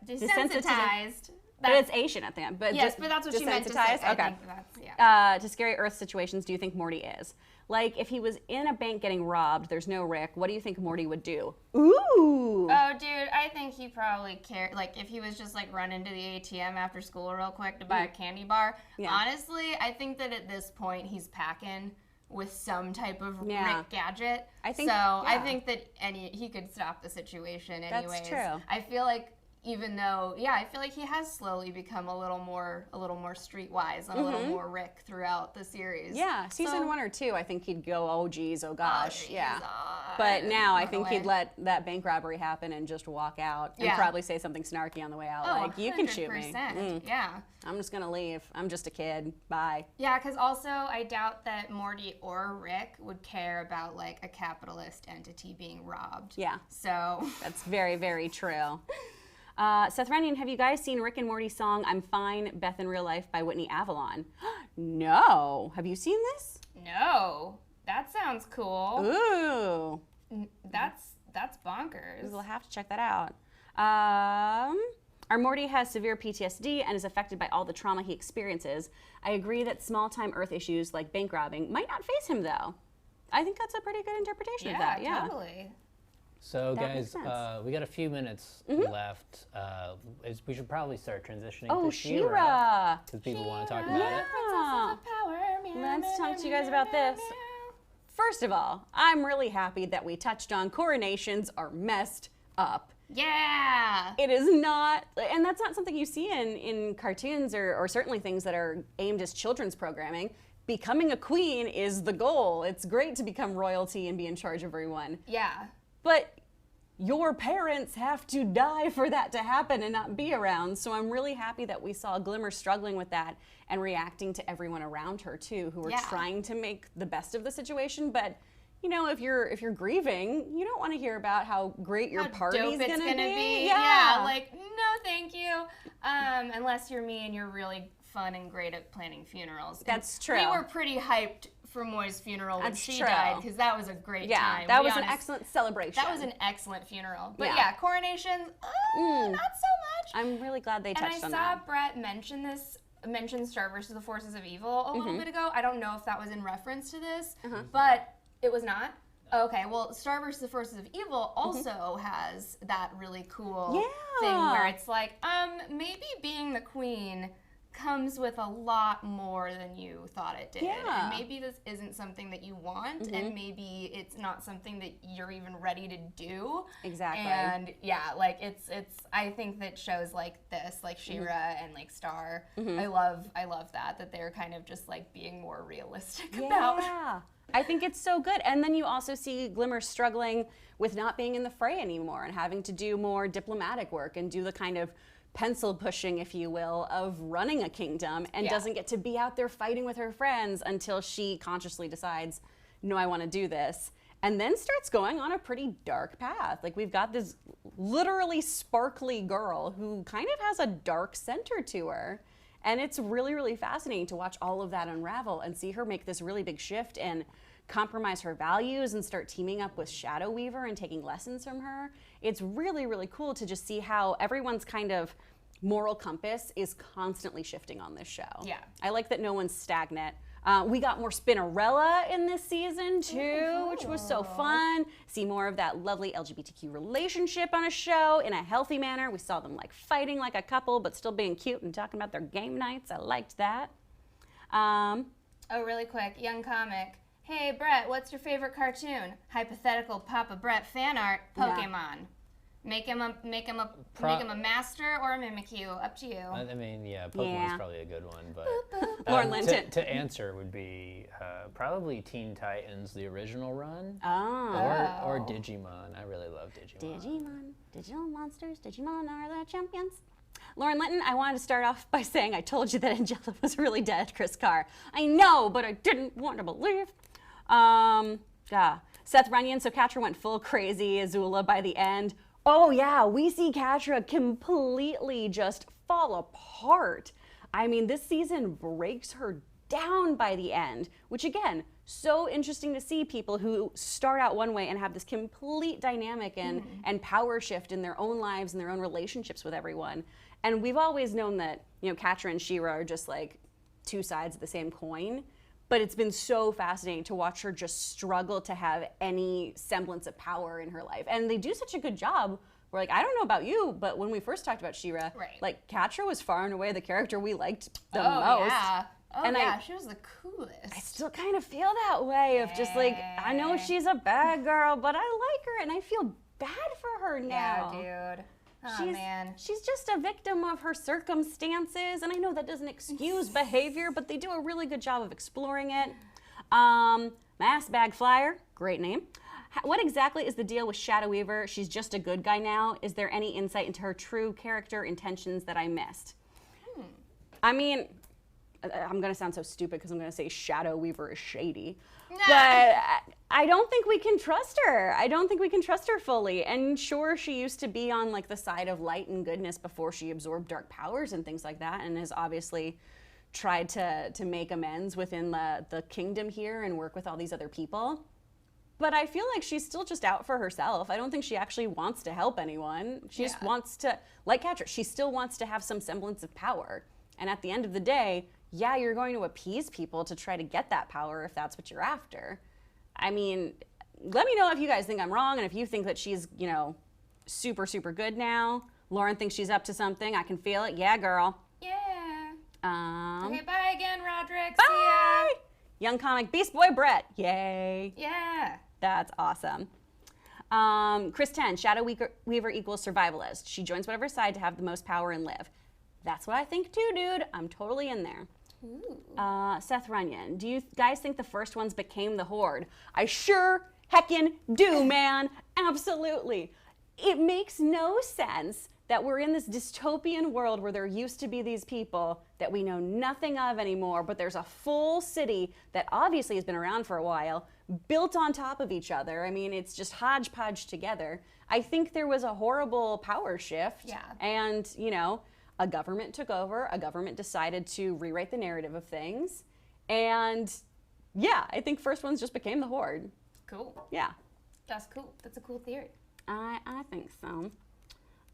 Desensitized. But it's Asian at the end. But Yes, but that's what she meant to say. desensitized? I Okay. think that's, yeah. To scary Earth situations, do you think Morty is? Like, if he was in a bank getting robbed, there's no Rick, what do you think Morty would do? Ooh! Oh, dude, I think he probably cared. Like, if he was just, like, running to the ATM after school real quick to buy a candy bar. Yeah. Honestly, I think that at this point, he's packing with some type of Yeah. Rick gadget. I think- so. I yeah. think that he could stop the situation anyways. That's true. I feel like, even though, I feel like he has slowly become a little more streetwise and a little more Rick throughout the series. Yeah, season So- 1 or 2, I think he'd go, oh geez, oh gosh, geez, yeah. But now I run think away. he'd let that bank robbery happen and just walk out and Yeah. probably say something snarky on the way out, Oh, like, you can shoot me. 100%. Yeah. I'm just gonna leave. I'm just a kid. Bye. Yeah, because also I doubt that Morty or Rick would care about like a capitalist entity being robbed. Yeah, So that's very, very true. Seth Rennion, have you guys seen Rick and Morty's song "I'm Fine, Beth in Real Life" by Whitney Avalon? No. Have you seen this? no, that sounds cool. Ooh. That's bonkers. We'll have to check that out. Our Morty has severe PTSD and is affected by all the trauma he experiences. I agree that small-time Earth issues like bank robbing might not faze him, though. I think that's a pretty good interpretation of that. Yeah, totally. So That makes guys, sense. we got a few minutes left. We should probably start transitioning Oh, to She-Ra. because people want to talk about it. Yeah. Let's talk to you guys about this. First of all, I'm really happy that we touched on coronations are messed up. Yeah. It is not, and that's not something you see in cartoons or certainly things that are aimed as children's programming. Becoming a queen is the goal. It's great to become royalty and be in charge of everyone. Yeah. But your parents have to die for that to happen and not be around. So I'm really happy that we saw Glimmer struggling with that and reacting to everyone around her too, who were trying to make the best of the situation. But you know, if you're grieving, you don't want to hear about how great your party's gonna be. Yeah, like no, thank you. Unless you're me and you're really fun and great at planning funerals. That's true. We were pretty hyped for Moy's funeral when That's she true. died because that was a great time. That To be was an honest, excellent celebration. That was an excellent funeral. But Yeah. yeah, coronation, not so much. I'm really glad they touched on And I saw that. Brett mention Star versus the Forces of Evil a little bit ago. I don't know if that was in reference to this, but it was not. Okay, well, Star versus the Forces of Evil also has that really cool thing where it's like, maybe being the queen comes with a lot more than you thought it did. Yeah. And maybe this isn't something that you want, and maybe it's not something that you're even ready to do. Exactly. And yeah, like it's I think that shows like this, like She-Ra and like Star, I love that they're kind of just like being more realistic about. Yeah. I think it's so good. And then you also see Glimmer struggling with not being in the fray anymore and having to do more diplomatic work and do the kind of pencil pushing, if you will, of running a kingdom and doesn't get to be out there fighting with her friends until she consciously decides, no, I want to do this. And then starts going on a pretty dark path. Like we've got this literally sparkly girl who kind of has a dark center to her. And it's really, really fascinating to watch all of that unravel and see her make this really big shift and compromise her values and start teaming up with Shadow Weaver and taking lessons from her. It's really, really cool to just see how everyone's kind of moral compass is constantly shifting on this show. Yeah. I like that no one's stagnant. We got more Spinnerella in this season too, which was so fun. See more of that lovely LGBTQ relationship on a show in a healthy manner. We saw them like fighting like a couple, but still being cute and talking about their game nights. I liked that. Oh, really quick, young comic. Hey, Brett, what's your favorite cartoon? Hypothetical Papa Brett fan art, Pokemon. Make him a master or a Mimikyu, up to you. I mean, yeah, Pokemon's probably a good one, but Lauren Linton. to answer would be probably Teen Titans, the original run, Oh. or Digimon. I really love Digimon. Digimon, digital monsters, Digimon are the champions. Lauren Linton, I wanted to start off by saying I told you that Angela was really dead, Kris Carr. I know, but I didn't want to believe. Seth Runyon, so Catra went full crazy Azula by the end. Oh yeah, we see Catra completely just fall apart. I mean, this season breaks her down by the end, which again, so interesting to see people who start out one way and have this complete dynamic and power shift in their own lives and their own relationships with everyone. And we've always known that, you know, Catra and She-Ra are just like two sides of the same coin. But it's been so fascinating to watch her just struggle to have any semblance of power in her life. And they do such a good job. We're like, I don't know about you, but when we first talked about She-Ra, like Catra was far and away the character we liked the most. Yeah. Oh, And yeah, she was the coolest. I still kind of feel that way of just like, I know she's a bad girl, but I like her and I feel bad for her now. Yeah, dude. Oh, man. She's just a victim of her circumstances, and I know that doesn't excuse behavior, but they do a really good job of exploring it. Mass Bag Flyer, great name. What exactly is the deal with Shadow Weaver? She's just a good guy now. Is there any insight into her true character intentions that I missed? I mean, I'm going to sound so stupid because I'm going to say Shadow Weaver is shady. But I don't think we can trust her. I don't think we can trust her fully. And sure, she used to be on like the side of light and goodness before she absorbed dark powers and things like that, and has obviously tried to make amends within the kingdom here and work with all these other people. But I feel like she's still just out for herself. I don't think she actually wants to help anyone. She just wants to, like Catra, she still wants to have some semblance of power. And at the end of the day, yeah, you're going to appease people to try to get that power if that's what you're after. I mean, let me know if you guys think I'm wrong and if you think that she's, you know, super, super good now. Lauren thinks she's up to something. I can feel it. Yeah, girl. Yeah. Okay, Bye. bye again, Roderick. See ya. Young comic Beast Boy Brett. Yay. Yeah. That's awesome. Kris 10, Shadow Weaver equals survivalist. She joins whatever side to have the most power and live. That's what I think too, dude. I'm totally in there. Seth Runyon, do you guys think the first ones became the Horde? I sure heckin' do, man. Absolutely. It makes no sense that we're in this dystopian world where there used to be these people that we know nothing of anymore, but there's a full city that obviously has been around for a while, built on top of each other. I mean, it's just hodgepodge together. I think there was a horrible power shift. Yeah. And, you know, a government took over, a government decided to rewrite the narrative of things. And yeah, I think first ones just became the Horde. Cool. Yeah. That's cool. That's a cool theory. I think so.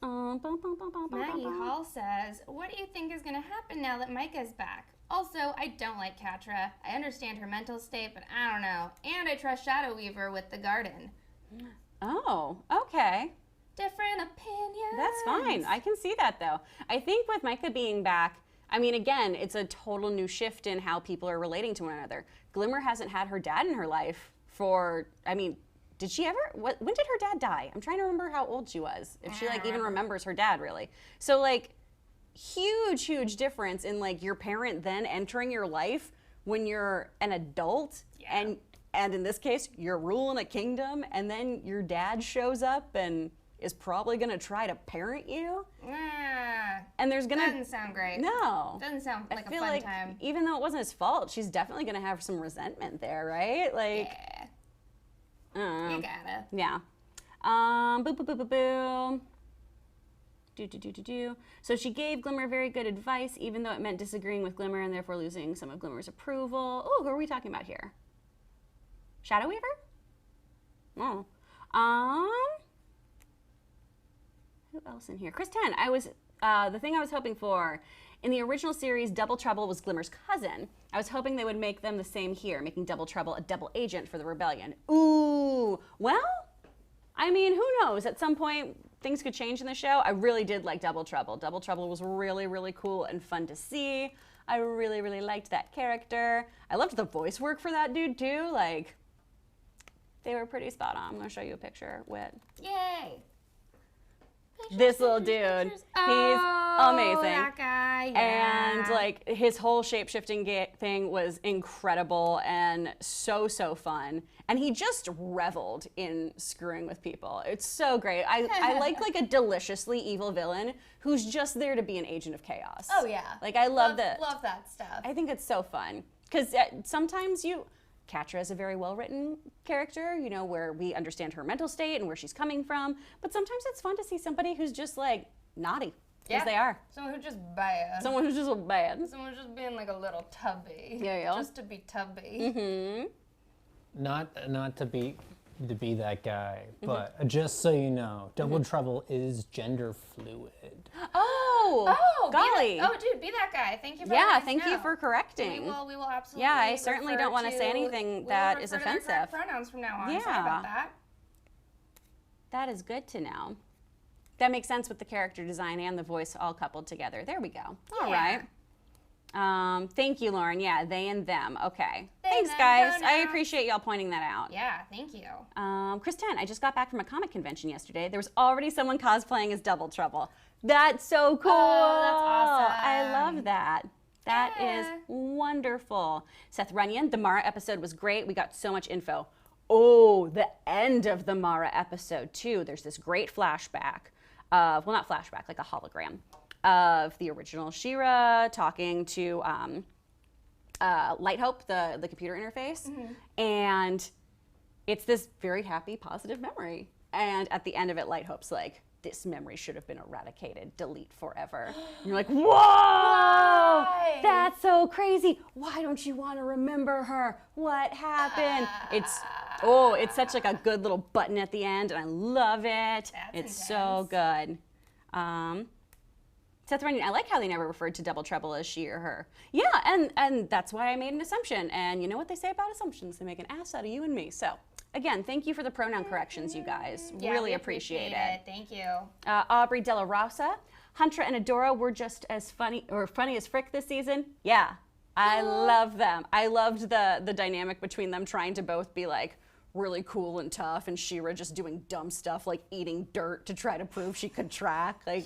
Maggie Hall says, what do you think is going to happen now that Micah's back? Also, I don't like Catra. I understand her mental state, but I don't know. And I trust Shadow Weaver with the garden. Oh, okay. Different opinions. That's fine. I can see that though. I think with Micah being back, I mean, again, it's a total new shift in how people are relating to one another. Glimmer hasn't had her dad in her life for, I mean, did she ever, when did her dad die? I'm trying to remember how old she was. If she like even remembers her dad really. So like, huge difference in like your parent then entering your life when you're an adult and in this case, you're ruling a kingdom and then your dad shows up and is probably gonna try to parent you. And there's gonna Doesn't sound great. No. Doesn't sound like I feel a fun like time. even though it wasn't his fault, she's definitely gonna have some resentment there, right? Like, Yeah. You gotta. yeah. Boop boop boop boop boom. Do. So she gave Glimmer very good advice, even though it meant disagreeing with Glimmer and therefore losing some of Glimmer's approval. Oh, who are we talking about here? Shadow Weaver? Oh. Who else in here? Kris 10. I was the thing I was hoping for. In the original series, Double Trouble was Glimmer's cousin. I was hoping they would make them the same here, making Double Trouble a double agent for the rebellion. Ooh, well, I mean, who knows? At some point, things could change in the show. I really did like Double Trouble. Double Trouble was really cool and fun to see. I really liked that character. I loved the voice work for that dude too. Like, they were pretty spot on. I'm gonna show you a picture with Yay. this little dude. He's amazing. That guy, yeah. And like his whole shape-shifting thing was incredible and so fun. And he just reveled in screwing with people. It's so great. I like a deliciously evil villain who's just there to be an agent of chaos. Oh yeah. Like I love that. Love that stuff. I think it's so fun because sometimes Catra is a very well-written character, you know, where we understand her mental state and where she's coming from. But sometimes it's fun to see somebody who's just like naughty, as they are. Someone who's just bad. Someone who's just bad. Someone who's just being like a little tubby. Yeah. Just to be tubby. Mm-hmm. Not to be that guy, but just so you know, Double Trouble is gender fluid. Oh, golly. Dude, be that guy. Thank you for Yeah, letting us thank you know. for correcting. We will absolutely. Yeah, I certainly refer don't want to say anything that is refer to their correct offensive. pronouns from now on. Yeah. Sorry about that. That is good to know. That makes sense with the character design and the voice all coupled together. There we go. All right. Thank you, Lauren. Yeah, they and them. Okay. Thanks, them guys. I pronouns. appreciate y'all pointing that out. Yeah, thank you. Kris 10, I just got back from a comic convention yesterday. There was already someone cosplaying as Double Trouble. That's so cool. Oh, that's awesome. I love that. That is Yeah. wonderful. Seth Runyon, the Mara episode was great. We got so much info. Oh, the end of the Mara episode, too. There's this great flashback of, well, not flashback, like a hologram of the original She-Ra talking to Light Hope, the computer interface. And it's this very happy, positive memory. And at the end of it, Light Hope's like, this memory should have been eradicated, delete forever. And you're like, whoa, Why? that's so crazy. Why don't you want to remember her? What happened? It's such like a good little button at the end, and I love it. That's it's so good. Seth Rogen, I like how they never referred to Double Trouble as she or her. Yeah, and that's why I made an assumption. And you know what they say about assumptions? They make an ass out of you and me. So, again, thank you for the pronoun corrections, you guys. Yeah, really we appreciate it. Thank you. Aubrey De La Rosa, Hunter and Adora were just as funny as frick this season. Yeah, I love them. I loved the dynamic between them trying to both be like really cool and tough, and She-Ra just doing dumb stuff like eating dirt to try to prove she could track. Like,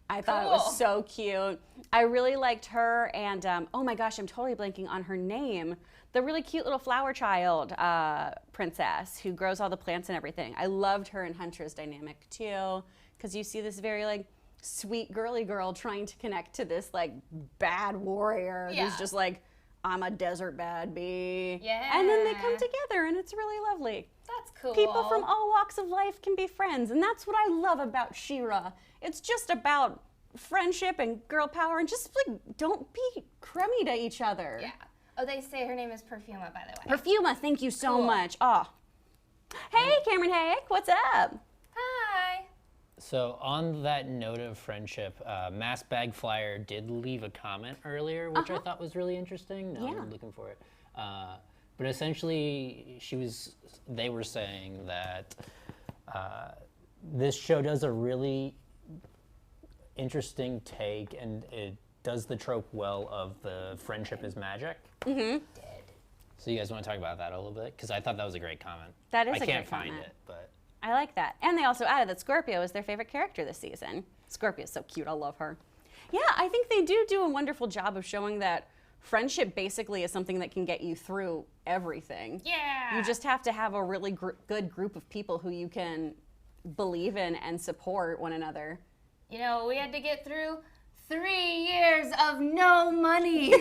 I thought it was so cute. I really liked her, and oh my gosh, I'm totally blanking on her name. The really cute little flower child princess who grows all the plants and everything. I loved her and Hunter's dynamic too, because you see this very like sweet girly girl trying to connect to this like bad warrior who's just like, I'm a desert bad bee. Yeah. And then they come together, and it's really lovely. That's cool. People from all walks of life can be friends, and that's what I love about She-Ra. It's just about friendship and girl power, and just like don't be crummy to each other. Yeah. Oh, they say her name is Perfuma, by the way. Perfuma, thank you so much. Oh. Hey, Cameron Hayek, what's up? Hi. So on that note of friendship, Mass Bag Flyer did leave a comment earlier, which I thought was really interesting. Now I'm looking for it. But essentially, they were saying that this show does a really interesting take, and it does the trope well of the friendship is magic. Mm-hmm. So you guys want to talk about that a little bit? Because I thought that was a great comment. That is a great I can't find comment. it, but... I like that. And they also added that Scorpio is their favorite character this season. Scorpio's so cute. I love her. Yeah, I think they do a wonderful job of showing that friendship basically is something that can get you through everything. Yeah. You just have to have a really good group of people who you can believe in and support one another. You know, we had to get through 3 years of no money.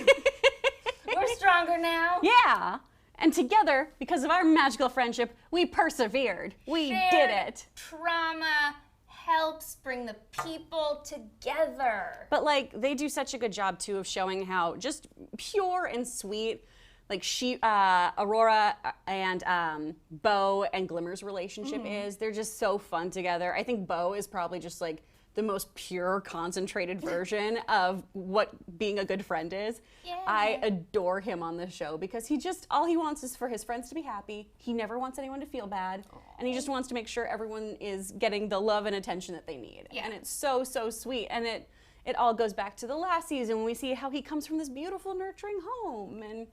We're stronger now. Yeah. And together, because of our magical friendship, we persevered. We did it. Trauma helps bring the people together. But like, they do such a good job too of showing how just pure and sweet, like Aurora and Bo and Glimmer's relationship is. They're just so fun together. I think Bo is probably just like the most pure, concentrated version of what being a good friend is. Yeah. I adore him on this show because all he wants is for his friends to be happy. He never wants anyone to feel bad. And he just wants to make sure everyone is getting the love and attention that they need. Yeah. And it's so, so sweet. And it all goes back to the last season when we see how he comes from this beautiful, nurturing home. And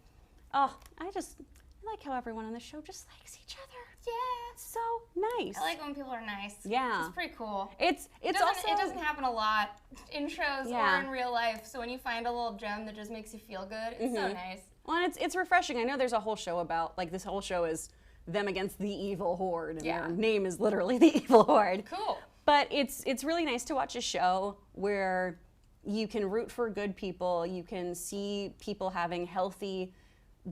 I like how everyone on the show just likes each other. Yeah. So nice. I like when people are nice. Yeah. It's pretty cool. It doesn't happen a lot in shows Yeah. or in real life. So when you find a little gem that just makes you feel good, it's so nice. Well, and it's refreshing. I know there's a whole show about, like, this whole show is them against the evil horde, and their name is literally the evil horde. Cool. But it's really nice to watch a show where you can root for good people, you can see people having healthy,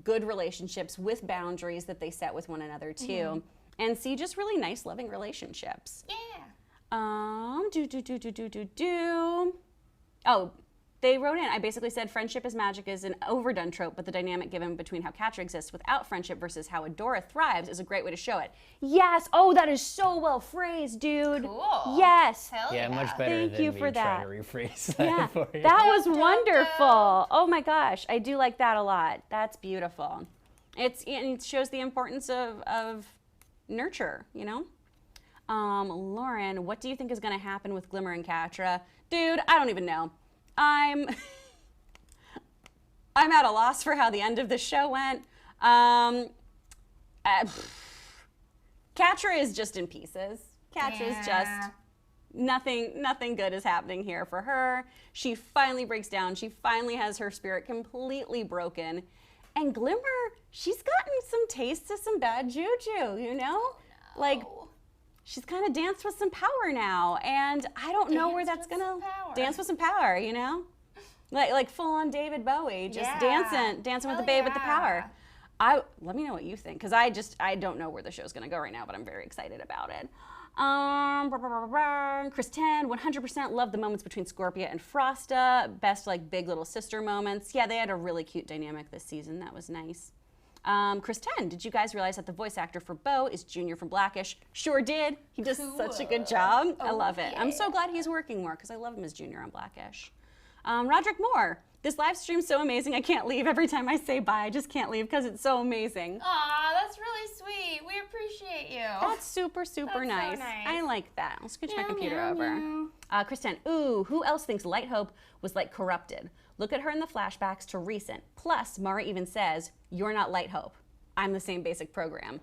good relationships with boundaries that they set with one another too, and see just really nice, loving relationships. Yeah. Oh, they wrote in, I basically said friendship is magic is an overdone trope, but the dynamic given between how Catra exists without friendship versus how Adora thrives is a great way to show it. Yes! Oh, that is so well phrased, dude. Cool. Yes. Hell Yeah, much better Thank than you me for that. trying to rephrase that Yeah, for you. that was wonderful. Oh my gosh, I do like that a lot. That's beautiful. It shows the importance of nurture, you know? Lauren, what do you think is going to happen with Glimmer and Catra? Dude, I don't even know. I'm at a loss for how the end of the show went. Catra is just in pieces. Catra's just nothing good is happening here for her. She finally breaks down. She finally has her spirit completely broken. And Glimmer, she's gotten some tastes of some bad juju, you know? Like, she's kind of danced with some power now, and I don't know where that's gonna dance with some power, you know, like full on David Bowie, just dancing with the babe with the power. Let me know what you think, because I don't know where the show's gonna go right now, but I'm very excited about it. Kris 10, 100% love the moments between Scorpia and Frosta. Best like big little sister moments. Yeah, they had a really cute dynamic this season. That was nice. Kris 10, did you guys realize that the voice actor for Bo is Junior from Blackish? Sure did. He does such a good job. I love it. I'm so glad he's working more because I love him as Junior on Blackish. Roderick Moore. This live stream's so amazing, I can't leave. Every time I say bye, I just can't leave because it's so amazing. Aw, that's really sweet. We appreciate you. That's super, super nice. So nice. I like that. I'll scooch my Meow, computer meow, over. meow. Kristen, ooh, who else thinks Light Hope was like corrupted? Look at her in the flashbacks to recent. Plus, Mara even says, you're not Light Hope. I'm the same basic program.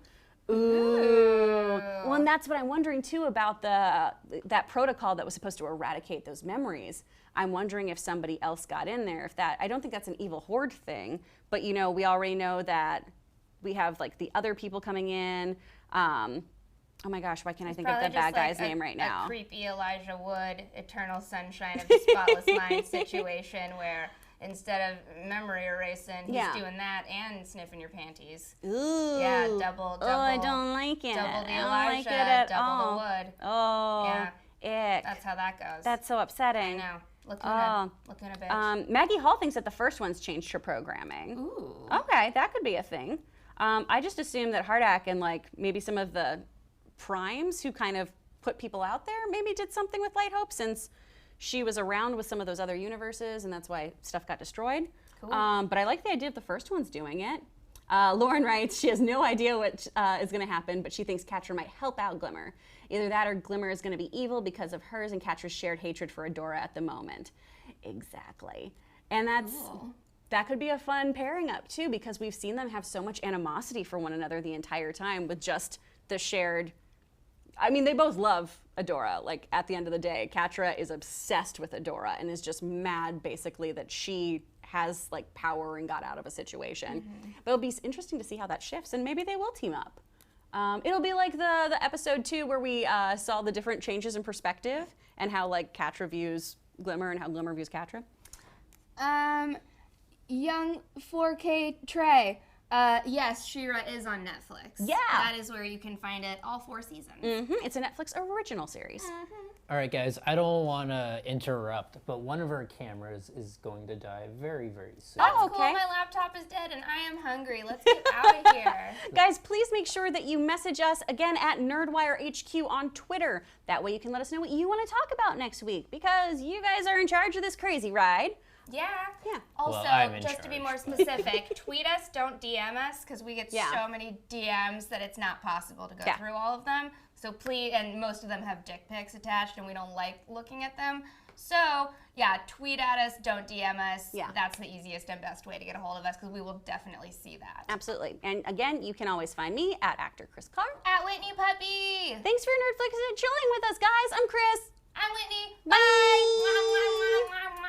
Ooh. Well, and that's what I'm wondering too about that protocol that was supposed to eradicate those memories. I'm wondering if somebody else got in there. I don't think that's an evil horde thing, but you know, we already know that we have like the other people coming in. Oh my gosh, why can't I think of the bad guy's name right now? A creepy Elijah Wood, Eternal Sunshine of the Spotless Mind situation where instead of memory erasing, he's doing that and sniffing your panties. Ooh. Yeah, double. Oh, I don't like it. Double the I don't Elijah, like it at double all. the Wood. Oh, Yeah, ick. that's how that goes. That's so I upsetting. know. Lacuna bitch. Maggie Hall thinks that the first one's changed her programming. Ooh. Okay, that could be a thing. I just assumed that Hardak and like maybe some of the primes who kind of put people out there maybe did something with Light Hope since she was around with some of those other universes and that's why stuff got destroyed. Cool. But I like the idea of the first one's doing it. Lauren writes, she has no idea what is going to happen, but she thinks Catra might help out Glimmer. Either that or Glimmer is going to be evil because of hers and Catra's shared hatred for Adora at the moment. Exactly. And that could be a fun pairing up too because we've seen them have so much animosity for one another the entire time with just the shared... I mean, they both love Adora. Like, at the end of the day, Catra is obsessed with Adora and is just mad, basically, that she has, like, power and got out of a situation. But it'll be interesting to see how that shifts, and maybe they will team up. It'll be like the episode 2 where we saw the different changes in perspective and how, like, Catra views Glimmer and how Glimmer views Catra. Young 4K Trey. Yes, She-Ra is on Netflix. Yeah. That is where you can find it, all 4 seasons. It's a Netflix original series. All right, guys, I don't want to interrupt, but one of our cameras is going to die very, very soon. That's Oh, cool. okay. My laptop is dead and I am hungry. Let's get out of here. Guys, please make sure that you message us again at NerdWire HQ on Twitter. That way you can let us know what you want to talk about next week because you guys are in charge of this crazy ride. Yeah. Yeah. Also, Well, I'm in just to be charge. more specific, tweet us, don't DM us, because we get Yeah. so many DMs that it's not possible to go Yeah. through all of them. So please, and most of them have dick pics attached, and we don't like looking at them. So, yeah, tweet at us, don't DM us. Yeah. That's the easiest and best way to get a hold of us, because we will definitely see that. Absolutely. And again, you can always find me at actor Kris Carr. At Whitney Puppy. Thanks for Nerdflix and chilling with us, guys. I'm Kris. I'm Whitney. Bye. Mwah, mwah, mwah, mwah, mwah.